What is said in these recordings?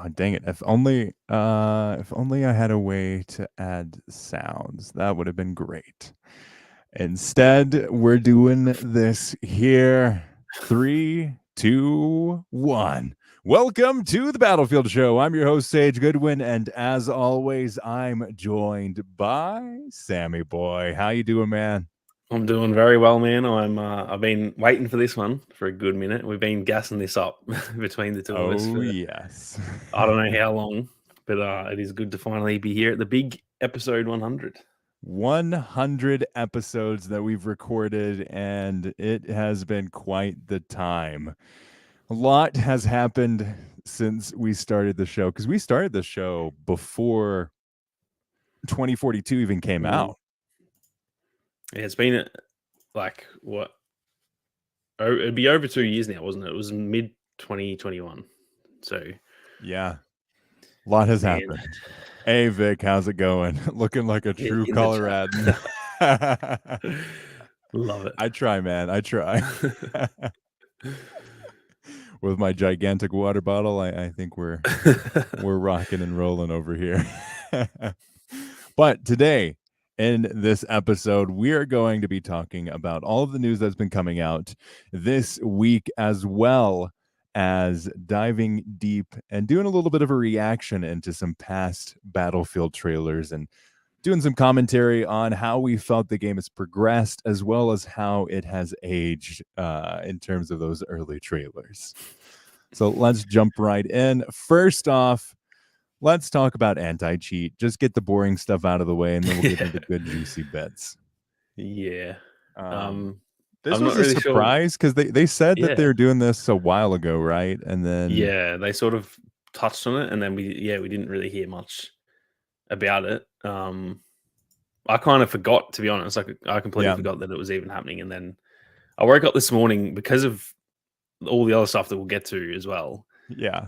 dang it. If only I had a way to add sounds. That would have been great. Instead, we're doing this here. 3, 2, 1. Welcome to the Battlefield Show. I'm your host, Sage Goodwin, and as always, I'm joined by Sammy Boy. How you doing, man? I'm doing very well, man. I've been waiting for this one for a good minute. We've been gassing this up between the two of us Oh, for yes. I don't know how long, but it is good to finally be here at the big episode 100. 100 episodes that we've recorded, and it has been quite the time. A lot has happened since we started the show, because we started the show before 2042 even came out. Yeah, it's been like what? Oh, it'd be over 2 years now, wasn't it? It was mid 2021. So Yeah, a lot has man, happened. Hey, Vic, how's it going? Looking like a true in the Coloradan. love it. I try, man. I try. With my gigantic water bottle, I think we're rocking and rolling over here. But today, in this episode, we are going to be talking about all of the news that's been coming out this week, as well as diving deep and doing a little bit of a reaction into some past Battlefield trailers and doing some commentary on how we felt the game has progressed, as well as how it has aged in terms of those early trailers. So let's jump right in. First off, let's talk about anti-cheat. Just get the boring stuff out of the way, and then we'll get into the good, juicy bits. Yeah. This I'm was not a really sure. surprise because they said that Yeah. they were doing this a while ago, right? And then Yeah, they sort of touched on it, and then we didn't really hear much about it. I kind of forgot, to be honest. I completely yeah, forgot that it was even happening, and then I woke up this morning because of all the other stuff that we'll get to as well. yeah.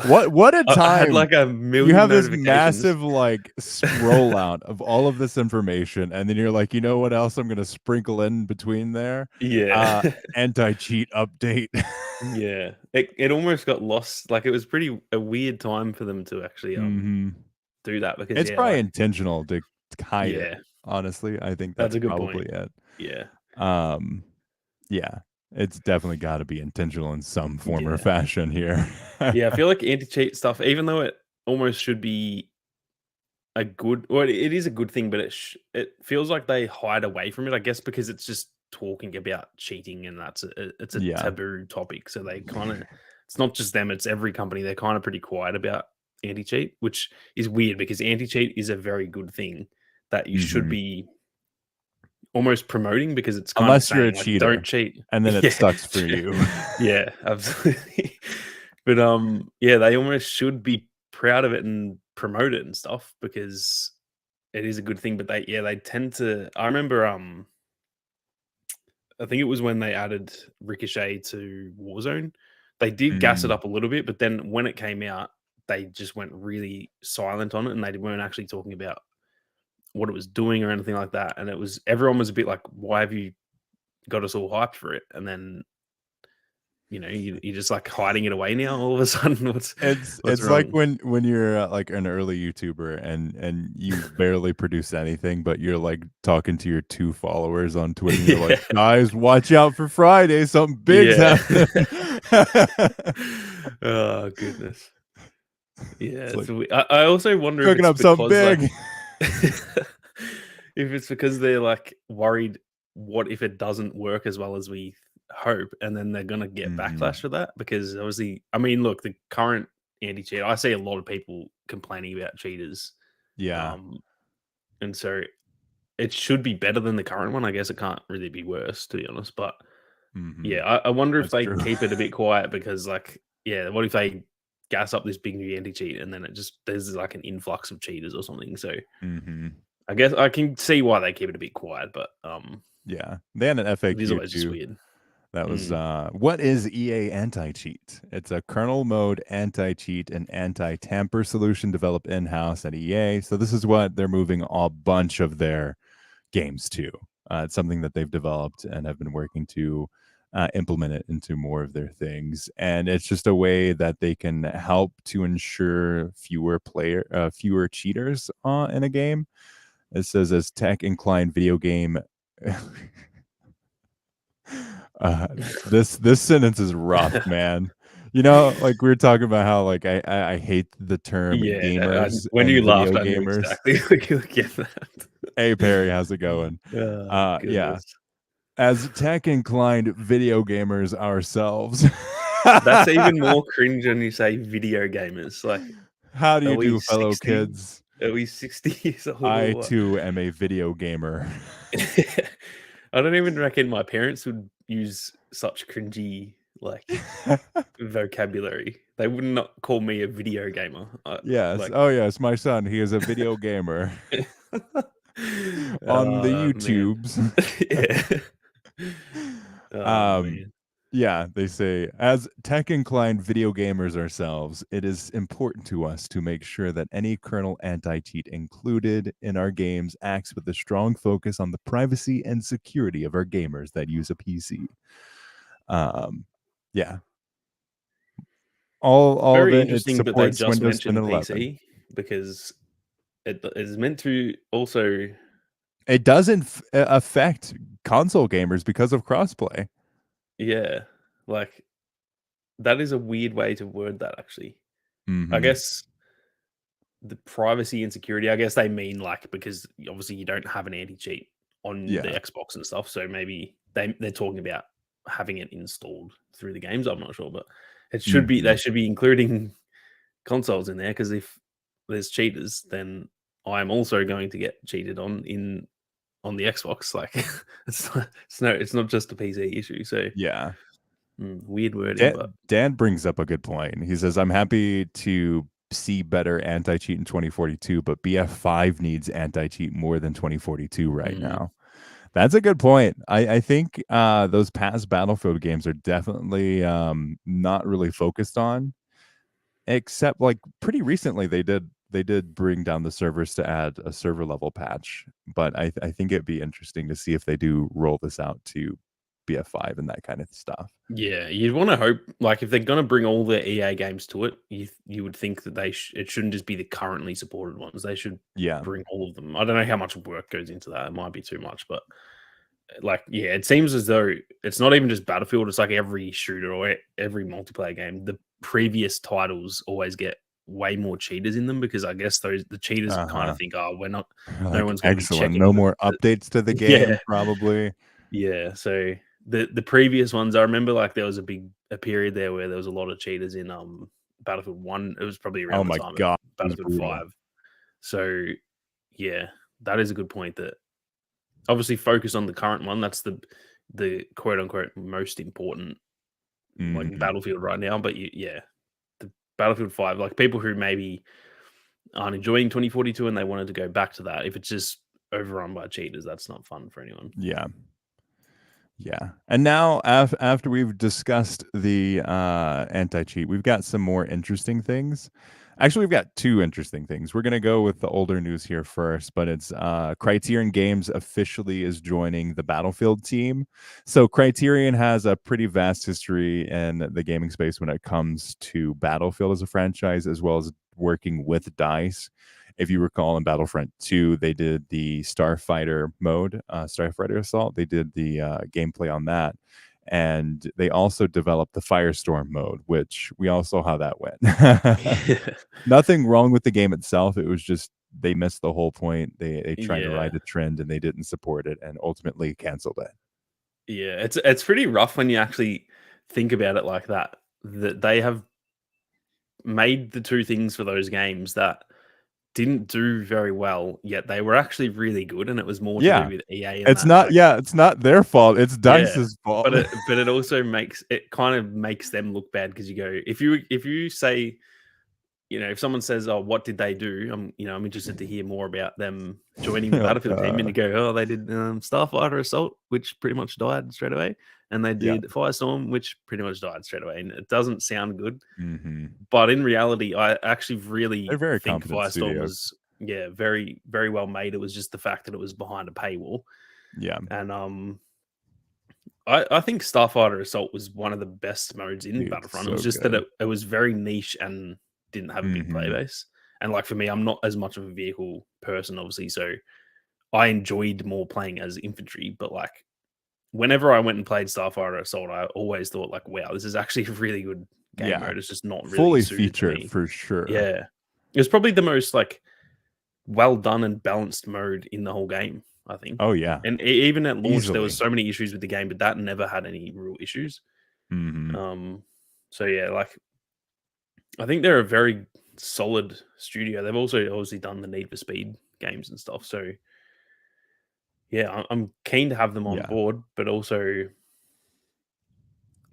What a I had time! like a You million have this notifications. massive like rollout of all of this information, and then you're like, you know what else I'm going to sprinkle in between there? Yeah, Anti-cheat update. yeah. It almost got lost. Like it was a weird time for them to actually do that because It's probably intentional to hide it. yeah, Honestly, I think that's that's a good probably point. it. Yeah, Yeah, it's definitely got to be intentional in some form or yeah. fashion here. Yeah, I feel like anti-cheat stuff, even though it almost should be a good, well, it is a good thing, but it feels like they hide away from it. I guess because it's just talking about cheating, and it's a Yeah. taboo topic. So they kind of, it's not just them; it's every company. They're kind of pretty quiet about anti-cheat, which is weird because anti-cheat is a very good thing that you should be almost promoting, because it's kind of Unless you're a saying like, don't cheater, cheat. and then it Yeah, sucks for you. yeah, absolutely. But yeah, they almost should be proud of it and promote it and stuff, because it is a good thing. But they tend to. I remember I think it was when they added Ricochet to Warzone. They did gas it Mm, up a little bit, but then when it came out, they just went really silent on it, and they weren't actually talking about what it was doing or anything like that. And everyone was a bit like, "Why have you got us all hyped for it?" And then you're just like hiding it away now. All of a sudden, it's what's like wrong? when you're like an early YouTuber and you barely produce anything, but you're like talking to your 2 followers on Twitter, and you're like, Yeah, guys, watch out for Friday, something big's yeah. happening. Oh goodness. Yeah, It's like I also wonder if cooking it's up something because like big. if it's because they're like worried, what if it doesn't work as well as we hope, and then they're gonna get Mhm. backlash for that? Because obviously, I mean, look, the current anti-cheat, I see a lot of people complaining about cheaters, Yeah. um, and so it should be better than the current one. I guess it can't really be worse, to be honest. But Mhm. yeah, I wonder if That's they true. keep it a bit quiet, because like, yeah, what if they gas up this big new anti-cheat, and then there's like an influx of cheaters or something? So Mhm. I guess I can see why they keep it a bit quiet, but Yeah. They had an it is FAQ always just too. weird. That was Mm. what is EA anti-cheat? It's a kernel mode anti-cheat and anti-tamper solution developed in-house at EA. So this is what they're moving a bunch of their games to. It's something that they've developed and have been working to implement it into more of their things, and it's just a way that they can help to ensure fewer cheaters in a game. It says as tech inclined video game. uh, this sentence is rough, man. You know, like we were talking about how like I hate the term Yeah, gamers when and you laughed, video I knew gamers. exactly what you were getting at. Hey Perry, how's it going? Oh, Yeah, goodness. as tech inclined video gamers ourselves. That's even more cringe when you say video gamers. Like, How do are you we do, fellow 60? kids? Are we 60 years old or I what? too am a video gamer. I don't even reckon my parents would use such cringy, like, vocabulary. They would not call me a video gamer. Yes. Like Oh yes, my son, he is a video gamer on the oh, man. YouTubes. Yeah. Oh, um man. yeah, they say as tech inclined video gamers ourselves, it is important to us to make sure that any kernel anti-cheat included in our games acts with a strong focus on the privacy and security of our gamers that use a PC. Yeah, all of Very it interesting that they supports just Windows 10 mentioned and 11. PC because it is meant to also. It doesn't affect console gamers because of crossplay. Yeah, like, that is a weird way to word that, actually. I Mhm. guess the privacy and security, I guess they mean, like, because obviously you don't have an anti-cheat on the Yeah. Xbox and stuff, so maybe they're talking about having it installed through the games, I'm not sure, but it should be they Mhm. should be including consoles in there because if there's cheaters, then I'm also going to get cheated on the Xbox. Like it's not just a PC issue. So Yeah. weird wording, but Dan brings up a good point. He says, "I'm happy to see better anti-cheat in 2042, but BF5 needs anti-cheat more than 2042 right mm, now." That's a good point. I think those past Battlefield games are definitely not really focused on, except like pretty recently they did bring down the servers to add a server level patch, but I think it'd be interesting to see if they do roll this out to BF5 and that kind of stuff. yeah, you'd want to hope like if they're going to bring all the EA games to it, you would think that it shouldn't just be the currently supported ones. They should Yeah. bring all of them. I don't know how much work goes into that. It might be too much, but like, yeah, it seems as though it's not even just Battlefield, it's like every shooter or every multiplayer game. The previous titles always get way more cheaters in them because I guess the cheaters kind of Uh-huh. think, oh, we're not, no Like, one's going to be excellent. checking No more updates to the yeah, game, probably. yeah. So the previous ones, I remember like there was a period there where there was a lot of cheaters in Battlefield 1. It was probably Oh around the my time of god, it was Battlefield brutal. 5. So yeah, that is a good point that obviously focus on the current one. That's the quote unquote most important like Mhm. Battlefield right now. But yeah, the Battlefield 5, like people who maybe aren't enjoying 2042 and they wanted to go back to that, if it's just overrun by cheaters, that's not fun for anyone. Yeah. Yeah. And now after we've discussed the anti-cheat, we've got some more interesting things. Actually, we've got two interesting things. We're going to go with the older news here first, but it's Criterion Games officially is joining the Battlefield team. So Criterion has a pretty vast history in the gaming space when it comes to Battlefield as a franchise, as well as working with DICE. If you recall, in Battlefront 2, they did the Starfighter mode, Starfighter Assault. They did the gameplay on that. And they also developed the Firestorm mode, which we all saw how that went. Nothing wrong with the game itself. It was just they missed the whole point. They tried to Yeah. ride a trend and they didn't support it and ultimately canceled it. Yeah. It's pretty rough when you actually think about it like that. That they have made the two things for those games that didn't do very well, yet they were actually really good, and it was more to do Yeah. with EA and It's that, not like yeah, it's not their fault. It's yeah, DICE's fault. but it also makes it kind of makes them look bad because you go if you say, if someone says, "Oh, what did they do?" I'm interested to hear more about them joining the You're like, Battlefield team, and you go, "Oh, they did Starfighter Assault, which pretty much died straight away, and they yeah. did Firestorm, which pretty much died straight away," and it doesn't sound good. Mhm. But in reality, I actually They're really very think competent Firestorm studios. was, yeah, very, very well made. It was just the fact that it was behind a paywall. Yeah. And I think Starfighter Assault was one of the best modes in Dude, Battlefront. It so was just that good. it was very niche and didn't have a big player Mhm. base. And like for me, I'm not as much of a vehicle person, obviously, so I enjoyed more playing as infantry. But like whenever I went and played Starfighter Assault, I always thought like, wow, this is actually a really good game Yeah. mode. It's just not really Fully suited to featured me. for sure. Yeah, it was probably the most like well done and balanced mode in the whole game, I think. Oh, yeah. And even at launch, there was Easily. so many issues with the game, but that never had any real issues. Mhm. Um, so yeah, like I think they're a very solid studio. They've also obviously done the Need for Speed games and stuff. So yeah, I'm keen to have them on Yeah. board, but also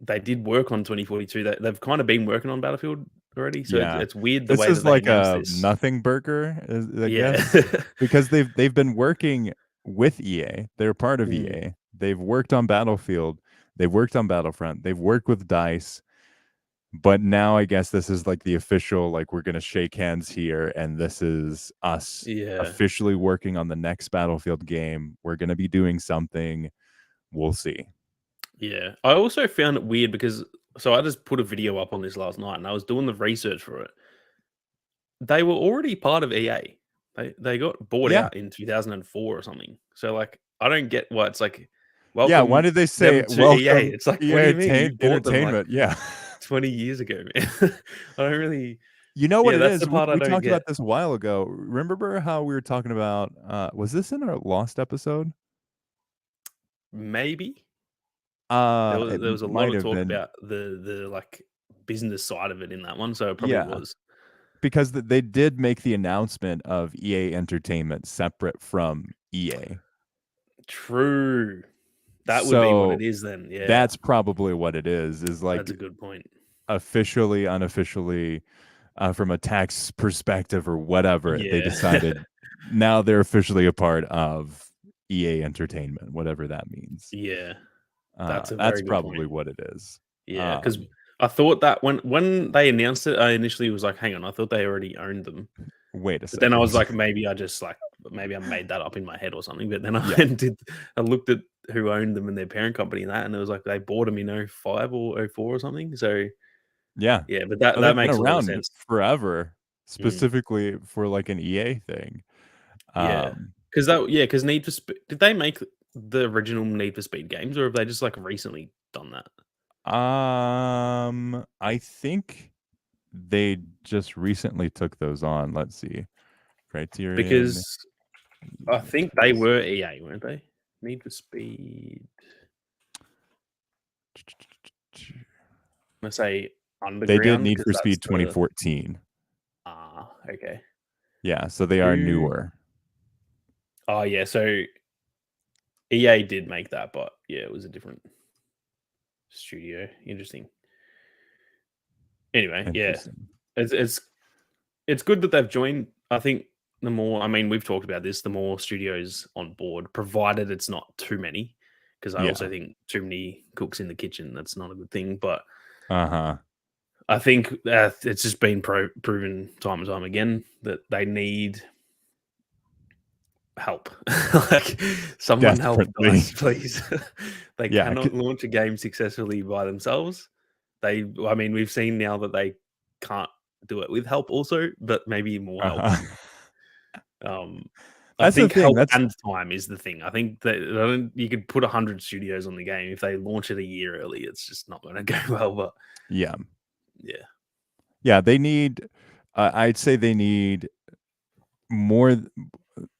they did work on 2042. They've kind of been working on Battlefield already, so Yeah. it's weird the This way that is they like announced a this. nothing burger, I Yeah. guess, because they've been working with EA. They're part of Mm, EA. They've worked on Battlefield. They've worked on Battlefront. They've worked with DICE. But now I guess this is like the official, like we're gonna shake hands here, and this is us yeah. officially working on the next Battlefield game. We're gonna be doing something. We'll see. Yeah. I also found it weird because so I just put a video up on this last night and I was doing the research for it. They were already part of EA. They got bought Yeah. out in 2004 or something. So like I don't get why it's like Yeah. Why welcome did they say them to EA. welcome It's like what do EA you mean you bought them like Entertainment? Yeah. 20 years ago, man? I don't really. You know what Yeah, it that's the is? We part I we don't talked about get. this a while ago. Remember how we were talking about was this in our Lost episode? Maybe It there was a lot might of have talk been. about the like business side of it in that one, so it probably Yeah, was. because they did make the announcement of EA Entertainment separate from EA. True. That would be what So it is then. Yeah, that's probably what it is that's like a good point. officially, unofficially, from a tax perspective or whatever, they Yeah. decided now they're officially a part of EA Entertainment, whatever that means. Yeah, that's a That's very good probably point. what it is. Yeah, because Um, I thought that when they announced it, I initially was like, "Hang on, I thought they already owned them." Wait a But then I was second. like, maybe I just like maybe I made that up in my head or something. But then I Yeah, went and did I looked at who owned them and their parent company and that, and it was like they bought them in '05 or '04 or something. So yeah. yeah, but that Oh, that they've been makes a lot of around sense. forever, Mm, specifically for like an EA thing. yeah, Um, because Need for Speed did they make the original Need for Speed games or have they just like recently done that? I think they just recently took those on. Let's see. Criterion. Because I Need think for they Speed. were EA, weren't they? Need for Speed. I say They did Underground Need because for that's Speed the 2014. okay. Yeah, so they are Who? newer. Oh yeah, so EA did make that, but yeah, it was a different studio. Interesting. Anyway, yeah, Interesting. it's it's it's good that they've joined. I think the more, I mean, we've talked about this, the more studios on board, provided it's not too many, because I also Yeah. think too many cooks in the kitchen, that's not a good thing. But Uh-huh. I think it's just been proven time and time again that they need help. Like, someone help Desperately. DICE, please. They Yeah. cannot launch a game successfully by themselves. I mean, we've seen now that they can't do it with help also, but maybe more help. Uh-huh. Um, I That's the think thing. help That's and time is the thing. I think that you could put 100 studios on the game. If they launch it a year early, it's just not going to go well. But yeah. yeah, Yeah, they need I'd say more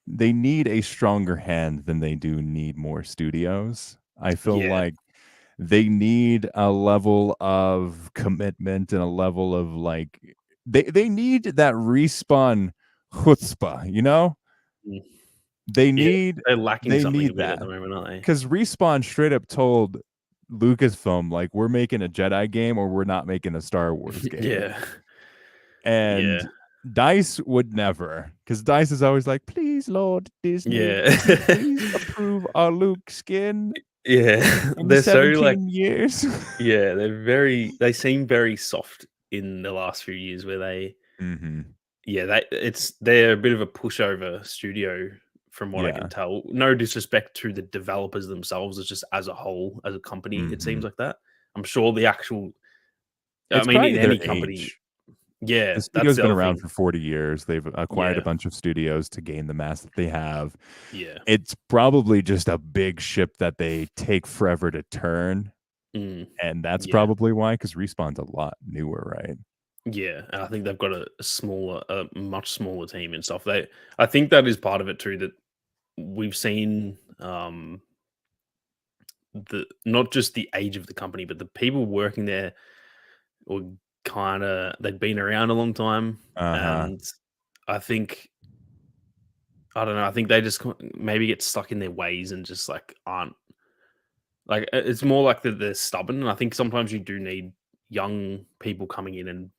they need a stronger hand than they do need more studios. I feel yeah, like they need a level of commitment and a level of like they need that respawn chutzpah, you know? mm, They yeah. need They're lacking they something a need bit at that. the moment, aren't they? Because Respawn straight up told Lucasfilm, like, we're making a Jedi game or we're not making a Star Wars game. Yeah, yeah, And Dice would never, because Dice is always like, please, Lord Disney, yeah, could you please approve our Luke skin yeah. in They're so like, 17 years? yeah, they seem very soft in the last few years where they, hmm yeah, they're a bit of a pushover studio from what I can Yeah. tell. No disrespect to the developers themselves, it's just as a whole, as a company, it seems Mhm. like that. I'm sure the actual I It's mean, in probably their any company. age. Yeah, The that's studio's the been other around thing. for 40 years. They've acquired a Yeah, bunch of studios to gain the mass that they have. yeah. It's probably just a big ship that they take forever to turn, Mm, and that's yeah, probably why, 'cause Respawn's a lot newer, right? yeah, and I think they've got a much smaller team and stuff. I think that is part of it too, that we've seen, the not just the age of the company, but the people working there were they've been around a long time, Uh-huh. and I think I don't know. I think they just maybe get stuck in their ways and just like aren't like it's more like that they're stubborn. And I think sometimes you do need young people coming in and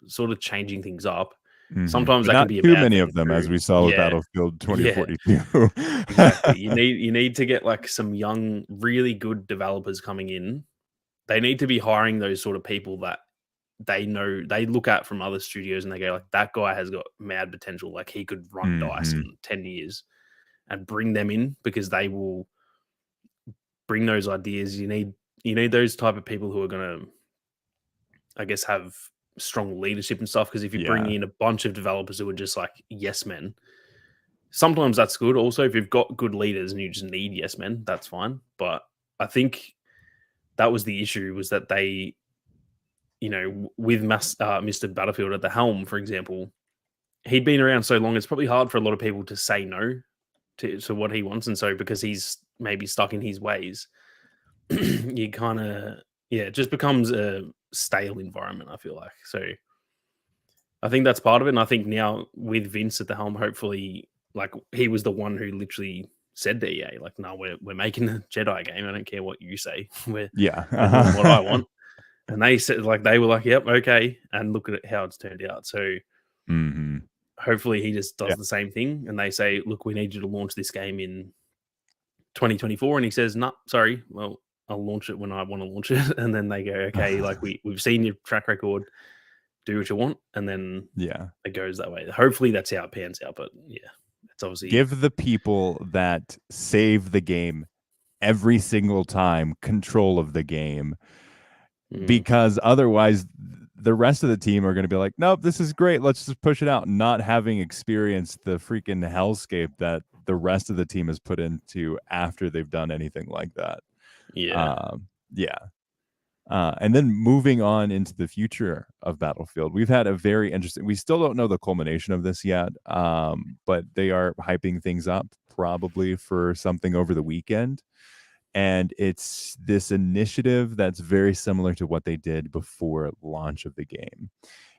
sort of changing things up. Mhm. Sometimes But that can not be a too bad many thing of them, as too. we saw with Yeah, Battlefield yeah, 2042. exactly. You need to get like some young, really good developers coming in. They need to be hiring those sort of people that they know they look at from other studios and they go like that guy has got mad potential. Like he could run dice Mhm. in 10 years, and bring them in because they will bring those ideas. You need those type of people who are gonna, I guess, have strong leadership and stuff. Because if you bring Yeah. in a bunch of developers who are just like yes men, sometimes that's good. Also, if you've got good leaders and you just need yes men, that's fine. But I think that was the issue, was that they, with Mr. Battlefield at the helm, for example, he'd been around so long. It's probably hard for a lot of people to say no to what he wants, and so because he's maybe stuck in his ways, you kind of, yeah, it just becomes a stale environment, I feel like. So I think that's part of it. And I think now with Vince at the helm, hopefully, like he was the one who literally said to EA, like, no, we're making a Jedi game. I don't care what you say. Yeah. We're doing what I Uh-huh. want. And they said, like, they were like, yep, okay. And look at it, how it's turned out. So Mhm. hopefully he just Yeah. does the same thing. And they say, look, we need you to launch this game in 2024. And he says, no, sorry. Well, I'll launch it when I want to launch it. And then they go, okay, like we've seen your track record, do what you want. And then Yeah. it goes that way. Hopefully that's how it pans out. But yeah, it's obviously. Give the people that save the game every single time control of the game, Mm, because otherwise the rest of the team are going to be like, nope, this is great, let's just push it out, not having experienced the freaking hellscape that the rest of the team has put into after they've done anything like that. yeah. Yeah. And then moving on into the future of Battlefield, we've had a very interesting, we still don't know the culmination of this yet, but they are hyping things up probably for something over the weekend. And it's this initiative that's very similar to what they did before launch of the game.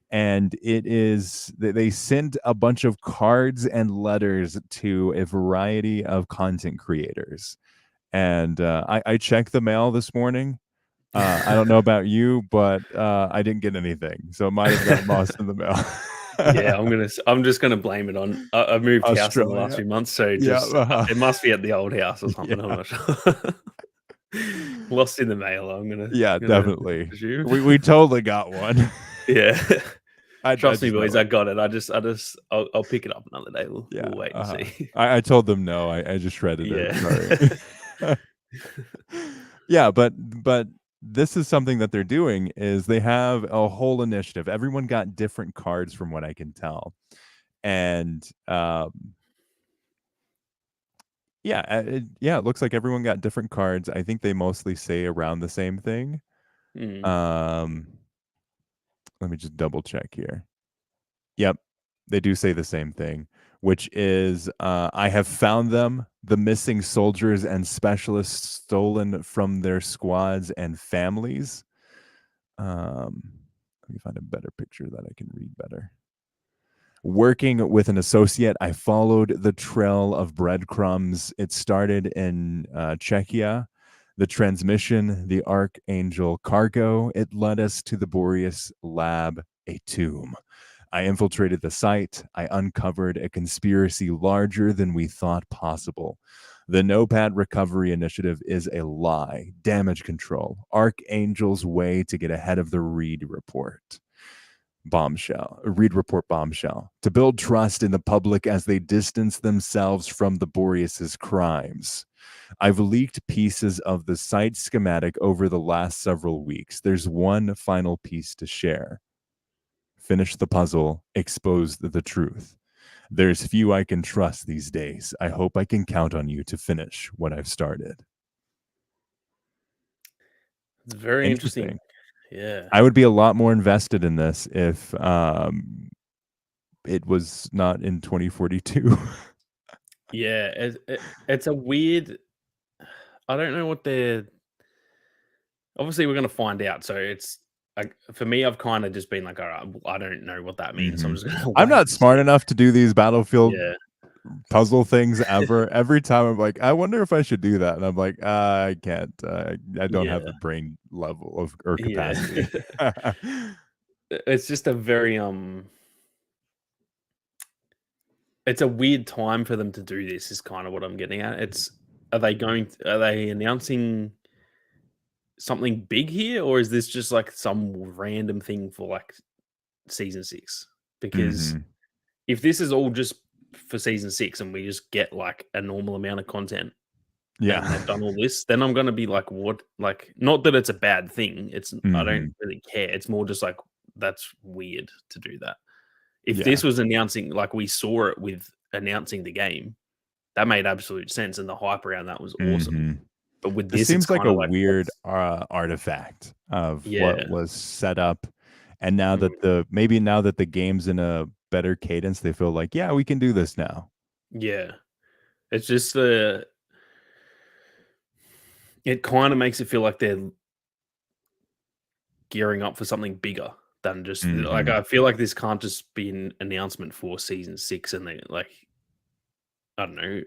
And it is they sent a bunch of cards and letters to a variety of content creators. And I checked the mail this morning. I don't know about you, but I didn't get anything, so it might have gotten lost in the mail. Yeah, I'm just gonna blame it on I moved house in the last Australia. few months, so Yeah. just it must be at the old house or something. I'm Yeah. not sure. Lost in the mail. I'm Yeah, gonna definitely. presume. We totally got one. Yeah, I trust me, just know boys. it. I got it. I'll pick it up another day. Yeah, We'll wait and see. I told them no, I just shredded it, Yeah. sorry. Yeah, but this is something that they're doing, is they have a whole initiative. Everyone got different cards from what I can tell. And, yeah, it looks like everyone got different cards. I think they mostly say around the same thing. Mm, Um, let me just double check here. Yep, they do say the same thing, which is, I have found them, the missing soldiers and specialists stolen from their squads and families. Let me find a better picture that I can read better. Working with an associate, I followed the trail of breadcrumbs. It started in Czechia. The transmission, the Archangel cargo, it led us to the Boreas lab, a tomb. I infiltrated the site. I uncovered a conspiracy larger than we thought possible. The Notepad Recovery Initiative is a lie. Damage control. Archangel's way to get ahead of the Reed report. Read report bombshell. To build trust in the public as they distance themselves from the Boreas's crimes. I've leaked pieces of the site schematic over the last several weeks. There's one final piece to share. Finish the puzzle, expose the truth. There's few I can trust these days. I hope I can count on you to finish what I've started. It's very interesting. Interesting. Yeah. I would be a lot more invested in this if it was not in 2042. Yeah, it's a weird. I don't know what they're. Obviously, we're gonna find out. So it's like for me, I've kind of just been like, all right, I don't know what that means, so I'm Mhm. just gonna I'm wait not and smart see. enough to do these Battlefield Yeah, puzzle things ever. Every time I'm like, I wonder if I should do that, and I'm like, I can't. I don't have yeah, the brain level of or yeah. capacity. It's just a very It's a weird time for them to do this. Is kind of what I'm getting at. Are they announcing something big here, or is this just like some random thing for like season 6? Because Hmm. if this is all just for season 6 and we just get like a normal amount of content and Yeah. they've done all this, then I'm gonna be like, what? Like, not that it's a bad thing. I don't Hmm. really care. It's more just like that's weird to do that. If Yeah. this was announcing, like we saw it with announcing the game, that made absolute sense, and the hype around that was awesome. Hmm. But with This this, it's seems like kind a of like, weird what's artifact of what yeah, was set up, and now mhm, that the game's in a better cadence, they feel like, yeah, we can do this now. yeah. It's just it kind of makes it feel like they're gearing up for something bigger than just like Hmm. I feel like this can't just be an announcement for season 6 and they like I don't know,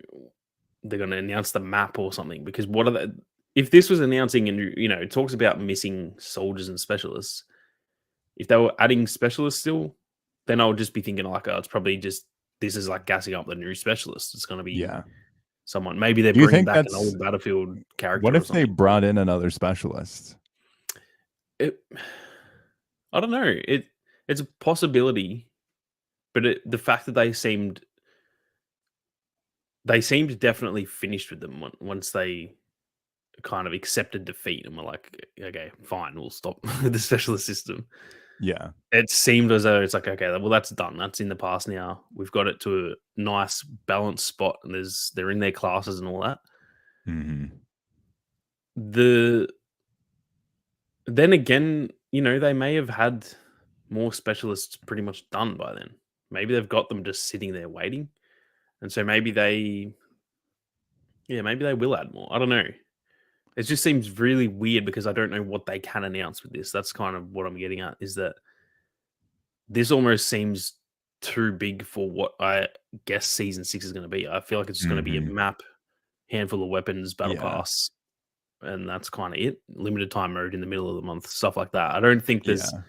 they're going to announce the map or something because what are they if this was announcing and it talks about missing soldiers and specialists, if they were adding specialists still, then I would just be thinking like, oh, it's probably just this is like gassing up the new specialist. It's going to be Yeah. someone. Maybe they're Do you bringing think back an that's old Battlefield what character or if they something. brought in another specialist? It, I don't know. It's a possibility, but the fact that they seemed definitely finished with them once they kind of accepted defeat and were like, okay, fine, we'll stop the specialist system. Yeah. It seemed as though it's like, okay, well, that's done. That's in the past now. We've got it to a nice balanced spot, and they're in their classes and all that. Hmm. The Then again, they may have had more specialists pretty much done by then. Maybe they've got them just sitting there waiting, and so maybe they will add more. I don't know. It just seems really weird because I don't know what they can announce with this. That's kind of what I'm getting at. Is that this almost seems too big for what I guess season 6 is going to be. I feel like it's just going to be a Hmm. map, handful of weapons, battle Yeah. pass, and that's kind of it. Limited time mode in the middle of the month, stuff like that. I don't think there's. Yeah.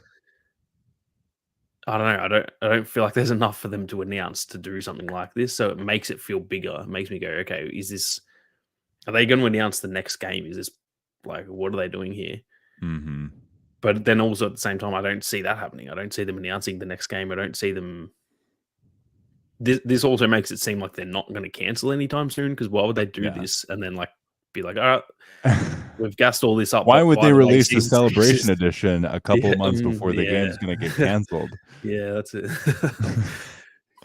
I don't know. I don't feel like there's enough for them to announce to do something like this. So it makes it feel bigger. It makes me go, okay, is this? Are they going to announce the next game? Is this like what are they doing here? Hmm. But then also at the same time, I don't see that happening. I don't see them announcing the next game. I don't see them. This also makes it seem like they're not going to cancel anytime soon. Because why would they do Yeah. this and then like be like, all right, we've gassed all this up, Why but would by they the way, release the season six celebration is edition a couple yeah, months before the yeah, game's going to get canceled? yeah. That's it.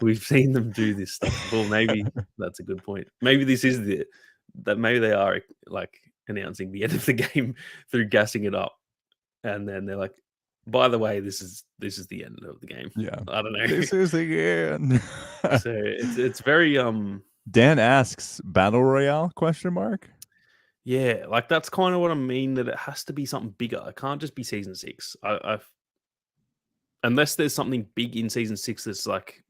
We've seen them do this stuff. Well, maybe that's a good point. Maybe this is that maybe they are like announcing the end of the game through gassing it up, and then they're like, by the way, this is the end of the game. Yeah. I don't know. This is the end. So it's very Dan asks, battle royale question mark? yeah, like that's kind of what I mean. That it has to be something bigger. It can't just be season 6. Unless there's something big in season 6 that's like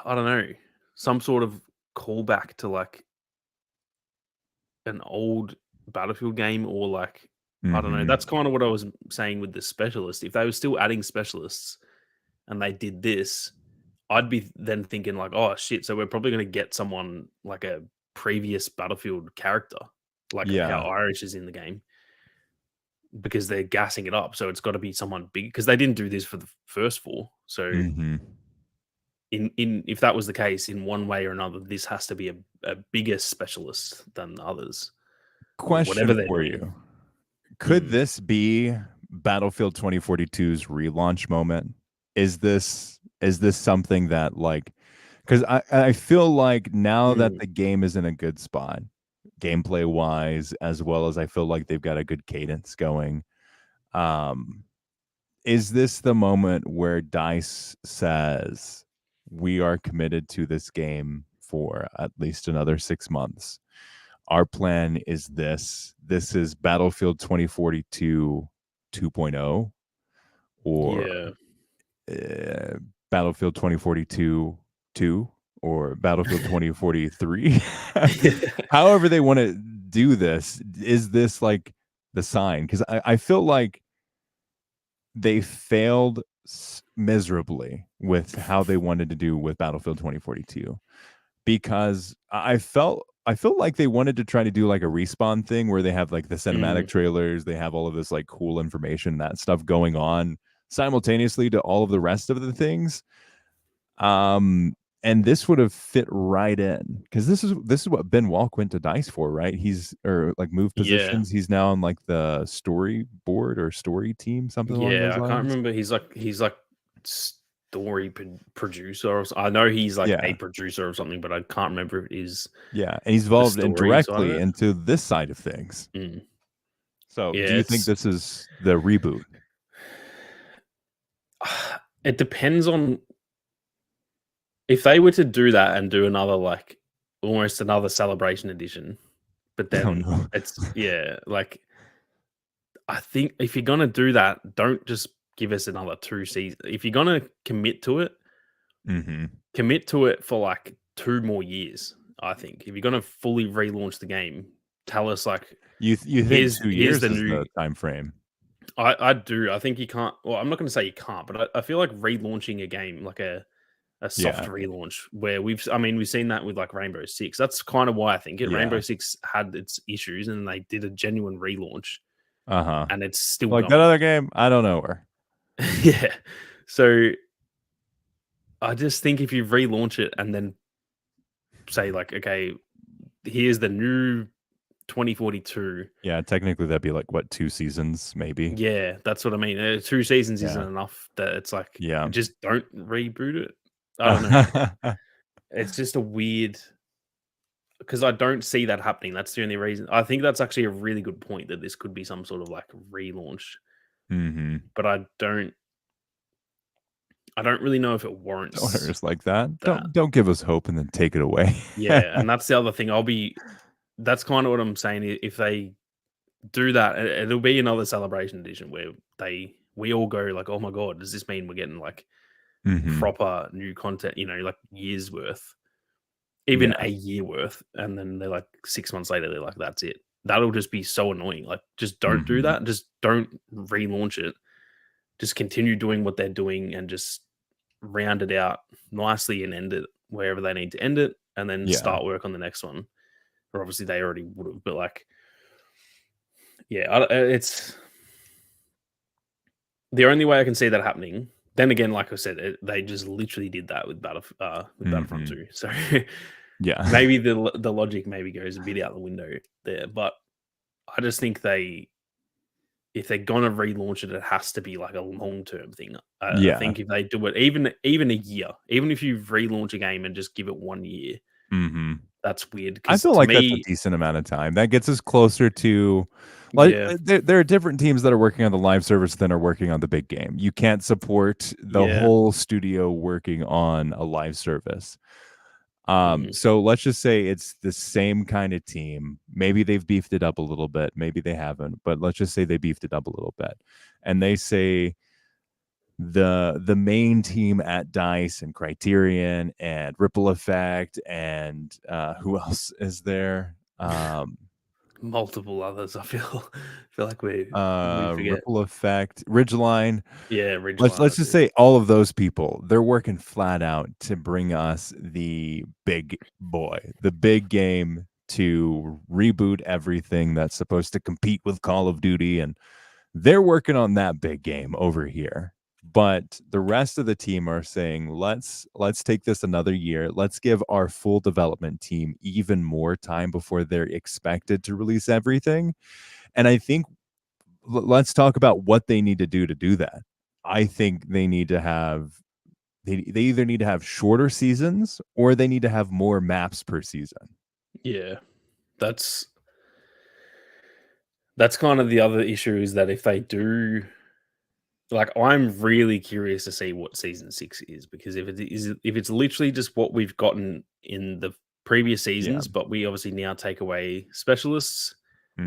I don't know, some sort of callback to like an old Battlefield game or like I don't know. That's Mhm. kind of what I was saying with the specialist. If they were still adding specialists and they did this, I'd be then thinking like, oh shit, so we're probably going to get someone like a previous Battlefield character, like how Yeah. Irish is in the game. because they're gassing it up. So it's got to be someone big because they didn't do this for the first 4. So Mm-hmm. in if that was the case, in one way or another, this has to be a bigger specialist than the others or whatever Question they're for doing. you. Could Mm, this be Battlefield 2042's relaunch moment? Is this something that, like, because I feel like now that mm, the game is in a good spot, gameplay wise, as well as I feel like they've got a good cadence going. Um, is this the moment where DICE says we are committed to this game for at least another 6 months? Our plan is this. This is Battlefield 2042 2.0, or yeah. uh, Battlefield 2042 2, or Battlefield 2043. However they want to do this, is this like the sign? Because I feel like they failed miserably with how they wanted to do with Battlefield 2042, because I felt like they wanted to try to do like a Respawn thing where they have like the cinematic Mm, trailers, they have all of this like cool information, that stuff going on simultaneously to all of the rest of the things. Um, and this would have fit right in, because this is what Ben Walk went to DICE for, right? He's, or like, move yeah. positions. He's now on like the storyboard or story team, something along Yeah, those I can't lines. remember. He's like story producer. Or I know he's like a Yeah, producer or something, but I can't remember if it is yeah, and he's the involved story side of indirectly it. into this side of things. Mm. So, do Yeah, you think it's this is the reboot? it depends on if they were to do that and do another like almost another celebration edition, but Oh then no. it's yeah, like I think if you're gonna do that, don't just give us another 2 seasons. If you're gonna Hmm. commit to it for like 2 more years. I think if you're gonna fully relaunch the game, tell us like You think here's 2 years the is new. the time frame? I do. I think you can't. Well, I'm not going to say you can't, but I feel like relaunching a game like a soft Yeah. relaunch where I mean, we've seen that with like Rainbow Six. That's kind of why I think it. Yeah. Rainbow Six had its issues, and they did a genuine relaunch, Uh-huh. and it's still Like that going. other game, I don't know her. Yeah. So I just think if you relaunch it and then say like, okay, here's the new 2042. Yeah, technically that'd be like what, 2 seasons maybe? Yeah, that's what I mean. 2 seasons isn't Yeah. enough. That it's like Yeah. just don't reboot it. I don't know. It's just a weird because I don't see that happening. That's the only reason. I think that's actually a really good point that this could be some sort of like relaunch, Mhm. but I don't really know if it Don't hurt warrants us like that. that. Don't give us hope and then take it away. Yeah, and that's the other thing. That's kind of what I'm saying. If they do that, it'll be another celebration edition where we all go like, "Oh my god, does this mean we're getting like Mhm. proper new content, like years worth, even Yeah. a year worth, and then they're like 6 months later, they're like, that's it. That'll just be so annoying. Like, just don't do Mhm. that. Just don't relaunch it. Just continue doing what they're doing and just round it out nicely and end it wherever they need to end it, and then Yeah. start work on the next one. Or obviously they already would have, but like, yeah, it's the only way I can see that happening. Then again, like I said, they just literally did that with Battlefront Mhm. 2. So Yeah. maybe the logic maybe goes a bit out the window there, but I just think if they're gonna relaunch it, it has to be like a long term thing. I Yeah. think if they do it even a year, even if you relaunch a game and just give it 1 year, Mhm. that's weird. I Because feel to like that's a me, decent amount of time. That gets us closer to, like, yeah, there are different teams that are working on the live service than are working on the big game. You can't support the yeah, whole studio working on a live service. mm, So let's just say it's the same kind of team. Maybe they've beefed it up a little bit, maybe they haven't, but let's just say they beefed it up a little bit. And they say the main team at DICE and Criterion and Ripple Effect and who else is there? multiple others. I feel like we forget. Ripple Effect, Ridgeline. Yeah, Let's Ridgeline. just That's it. say all of those people, they're working flat out to bring us the big boy, the big game, to reboot everything that's supposed to compete with Call of Duty and They're working on that big game over here. But the rest of the team are saying, let's take this another year. Let's give our full development team even more time before they're expected to release everything. And I think let's talk about what they need to do that. I think they need to have they either need to have shorter seasons or they need to have more maps per season. Yeah, that's kind of the other issue, is that if they do, like, I'm really curious to see what season 6 is, because if it's literally just what we've gotten in the previous Yeah. seasons, but we obviously now take away specialists,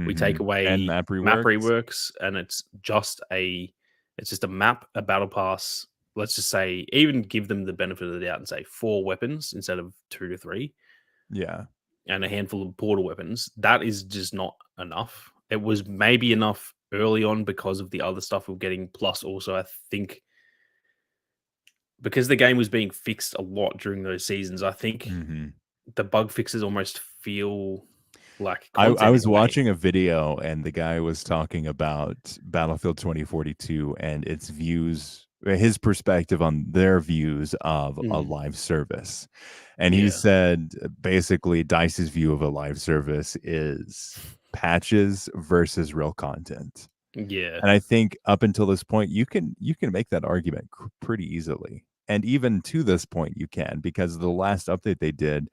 we take And away map map reworks. reworks, and it's just a map, a battle pass. Let's just say, even give them the benefit of the doubt and say 4 weapons instead of 2 to 3, Yeah. and a handful of portal weapons. That is just not enough. It was maybe enough early on because of the other stuff we're getting. Plus, also, I think because the game was being fixed a lot during those seasons, I think Mm-hmm. the bug fixes almost feel like I content in was a way. watching a video and the guy was talking about Battlefield 2042 and its views, his perspective on their views of a Mm, live service. And he yeah, said basically Dice's view of a live service is patches versus real content. yeah, And I think up until this point you can make that argument pretty easily. And even to this point you can, because the last update they did,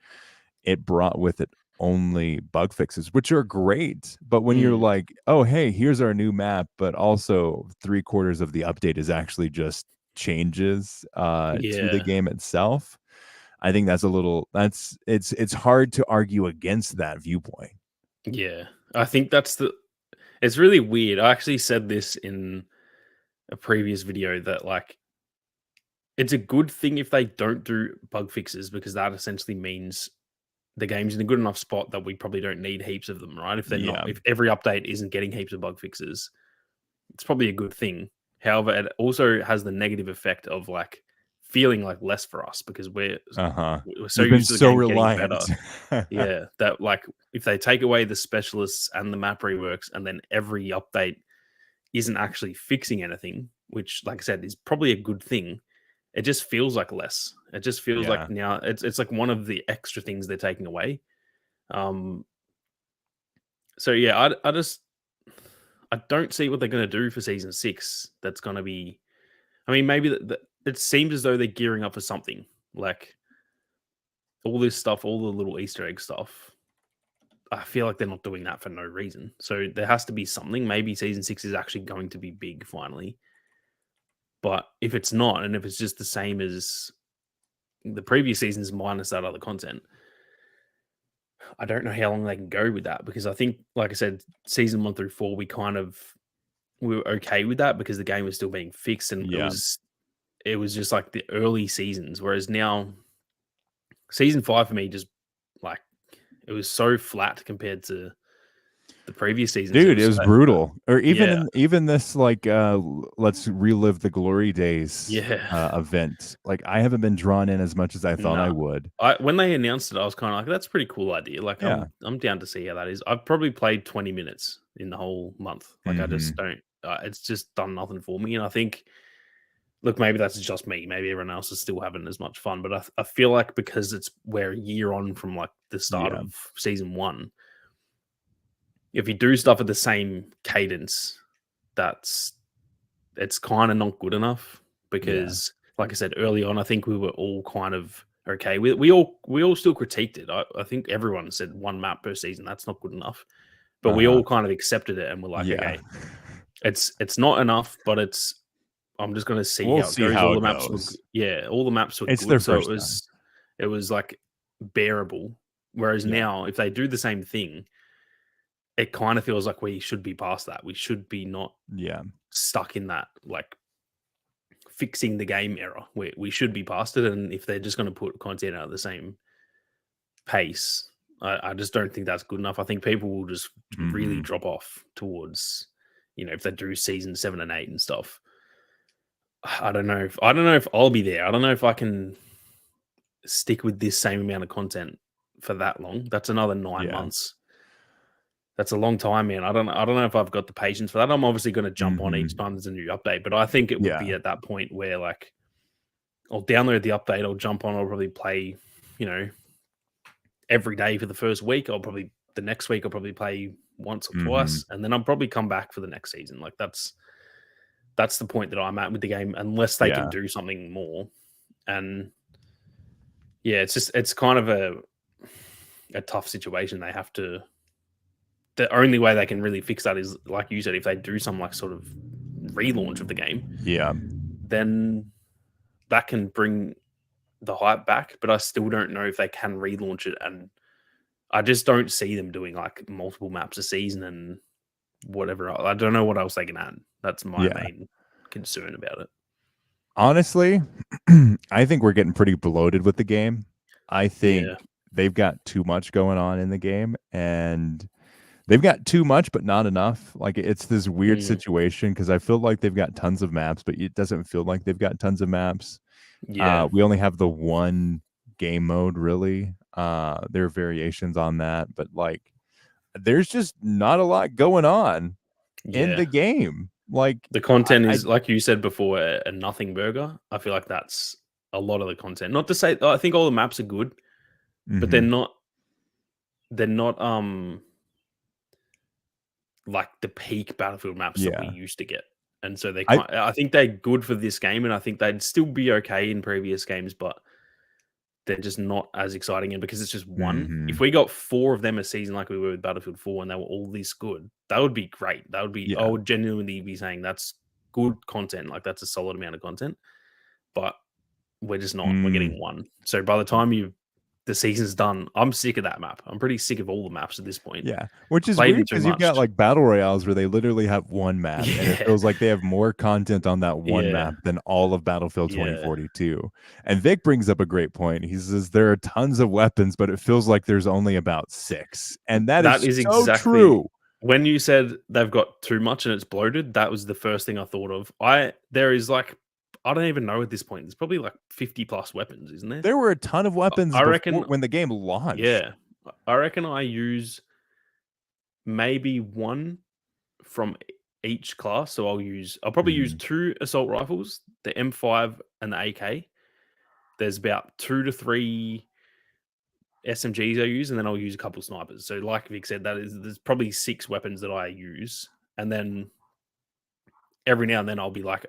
it brought with it only bug fixes, which are great. But when you're mm, like, oh, hey, here's our new map, but also 3/4 of the update is actually just changes to the yeah, game itself. I think that's a little it's hard to argue against that viewpoint. yeah. I think it's really weird. I actually said this in a previous video, that like it's a good thing if they don't do bug fixes, because that essentially means the game's in a good enough spot that we probably don't need heaps of them, right? If they're not, Yeah. if every update isn't getting heaps of bug fixes, it's probably a good thing. However, it also has the negative effect of like feeling like less for us, because Uh-huh. we're so You've been used to the so game getting better. reliant. Yeah, that like if they take away the specialists and the map reworks, and then every update isn't actually fixing anything, which, like I said, is probably a good thing. It just feels like less. It just feels like Yeah. now it's like one of the extra things they're taking away. Um, so yeah, I don't see what they're going to do for season 6. That's going to be. I mean, maybe it seems as though they're gearing up for something, like all this stuff, all the little Easter egg stuff. I feel like they're not doing that for no reason. So there has to be something. Maybe season 6 is actually going to be big finally. But if it's not, and if it's just the same as the previous seasons minus that other content, I don't know how long they can go with that, because I think, like I said, season 1 through 4, we were okay with that because the game was still being fixed, and Yeah. it was just like the early seasons. Whereas now, season 5 for me just like it was so flat compared to the previous seasons. It Dude, it was was brutal. Or even yeah, in even this like let's relive the glory days yeah. event. Like I haven't been drawn in as much as I thought I No. would. When they announced it, I was kind of like, "That's a pretty cool idea." Like, Yeah. I'm down to see how that is. I've probably played 20 minutes in the whole month. Like, I just Mhm. don't. It's just done nothing for me. And I think, look, maybe that's just me. Maybe everyone else is still having as much fun. But I feel like because we're a year on from like the start Yeah. of season 1, if you do stuff at the same cadence, that's it's kind of not good enough, Yeah. because, like I said early on, I think we were all kind of okay. We all still critiqued it. I think everyone said 1 map per season. That's not good enough. But we Uh-huh. all kind of accepted it and we're like, Yeah. okay, it's not enough, but it's. I'm just going to see We'll how it see goes. how All the it maps were, goes. yeah, all the maps were It's their good, so first time. it was like bearable. Whereas Yeah. now, if they do the same thing, it kind of feels like we should be past that. We should be not Yeah. stuck in that like fixing the game error. We should be past it, and if they're just going to put content out at the same pace, I just don't think that's good enough. I think people will just really Mhm. drop off towards, if they do season 7 and 8 and stuff. I don't know if I'll be there. I don't know if I can stick with this same amount of content for that long. That's another nine Yeah. months. That's a long time, man. I don't know if I've got the patience for that. I'm obviously going to jump on each time there's a new update, but I think it would be Yeah. at that point where like I'll download the update, I'll jump on, I'll probably play, you know, every day for the first week. The next week I'll probably play once or twice, and then I'll probably come back for the next season. Like that's the point that I'm at with the game, unless they can Yeah. do something more. And yeah, it's kind of a tough situation. They have to. The only way they can really fix that is, like you said, if they do some like sort of relaunch of the game, Yeah. then that can bring the hype back. But I still don't know if they can relaunch it, and I just don't see them doing like multiple maps a season and whatever. I don't know what else they can add. That's my Yeah. main concern about it. Honestly, I think we're getting pretty bloated with the game. I think Yeah. they've got too much going on in the game, and they've got too much, but not enough. Like, it's this weird Mm, situation because I feel like they've got tons of maps, but it doesn't feel like they've got tons of maps. yeah. We only have the one game mode, really. There are variations on that, but like, there's just not a lot going on in Yeah. the game. Like, The content I is, like you said before, a nothing burger. I feel like that's a lot of the content. Not to say I think all the maps are good, but mhm, they're not like the peak Battlefield maps that we yeah. used to get. And so I I think they're good for this game, and I think they'd still be okay in previous games, but they're just not as exciting. And because it's just one, if mhm, we got 4 of them a season like we were with Battlefield 4 and they were all this good, that would be great. That would be I yeah. would genuinely be saying that's good content. Like that's a solid amount of content. But we're just not. We're Mm. getting one. So by the time the season's done, I'm sick of that map. I'm pretty sick of all the maps at this point. Yeah, which I is played them weird too because you've much. got, like, battle royales where they literally have one map, and it Yeah. feels like they have more content on that one Yeah. map than all of Battlefield Yeah. 2042. And Vic brings up a great point. He says, "There are tons of weapons, but it feels like there's only about 6." And that That is is so exactly true. when you said they've got too much and it's bloated, that was the first thing I thought of. There is like I don't even know at this point. There's probably like 50 plus weapons, isn't there? There were a ton of weapons I before reckon when the game launched. yeah. I reckon I use maybe one from each class. So I'll probably use Mhm, 2 assault rifles, the M5 and the AK. There's about 2 to 3 SMGs I use, and then I'll use a couple of snipers. So like Vic said, there's probably 6 weapons that I use. And then every now and then I'll be like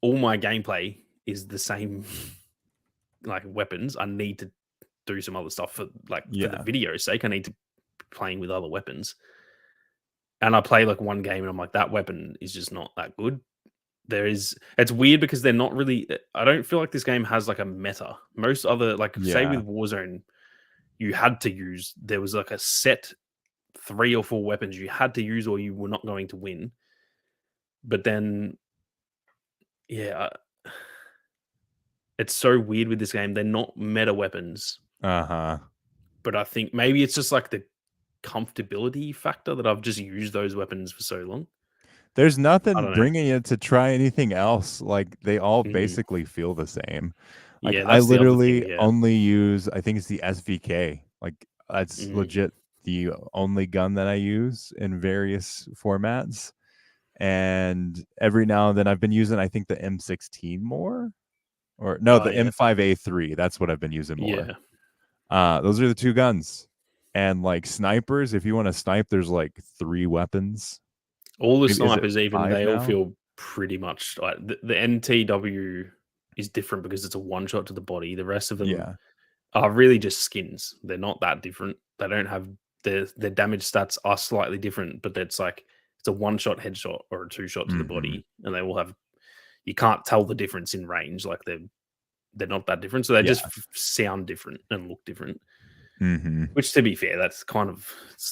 all my gameplay is the same like weapons. I need to do some other stuff for the yeah, video's sake. I need to be playing with other weapons. And I play like one game and I'm like, that weapon is just not that good. It's weird because they're not really I don't feel like this game has like a meta. Most other like say yeah, with Warzone, there was like a set 3 or 4 weapons you had to use or you were not going to win. But then yeah, it's so weird with this game. They're not meta weapons, uh-huh. but I think maybe it's just like the comfortability factor that I've just used those weapons for so long. There's I nothing don't know. bringing you to try anything else. Like, they all Mhm. basically feel the same. Like, Yeah, I that's the other thing. literally Yeah. only use, I think it's the SVK. Like, that's Mhm. legit the only gun that I use in various formats. And every now and then I've been using, I think, the M16 more, or no, Oh the yeah. M5A3. That's what I've been using more. Yeah. Those are the two guns. And like snipers, if you want to snipe, there's like 3 weapons. All the Maybe is it snipers, even 5 they all now? feel pretty much like the NTW is different because it's a one shot to the body. The rest of them Yeah. are really just skins. They're not that different. They don't have their damage stats are slightly different, but it's a one shot headshot or a two shot to the Mhm. body, and they all have you can't tell the difference in range. Like they're not that different, so they Yeah. just sound different and look different. Mhm. Which, to be fair, it's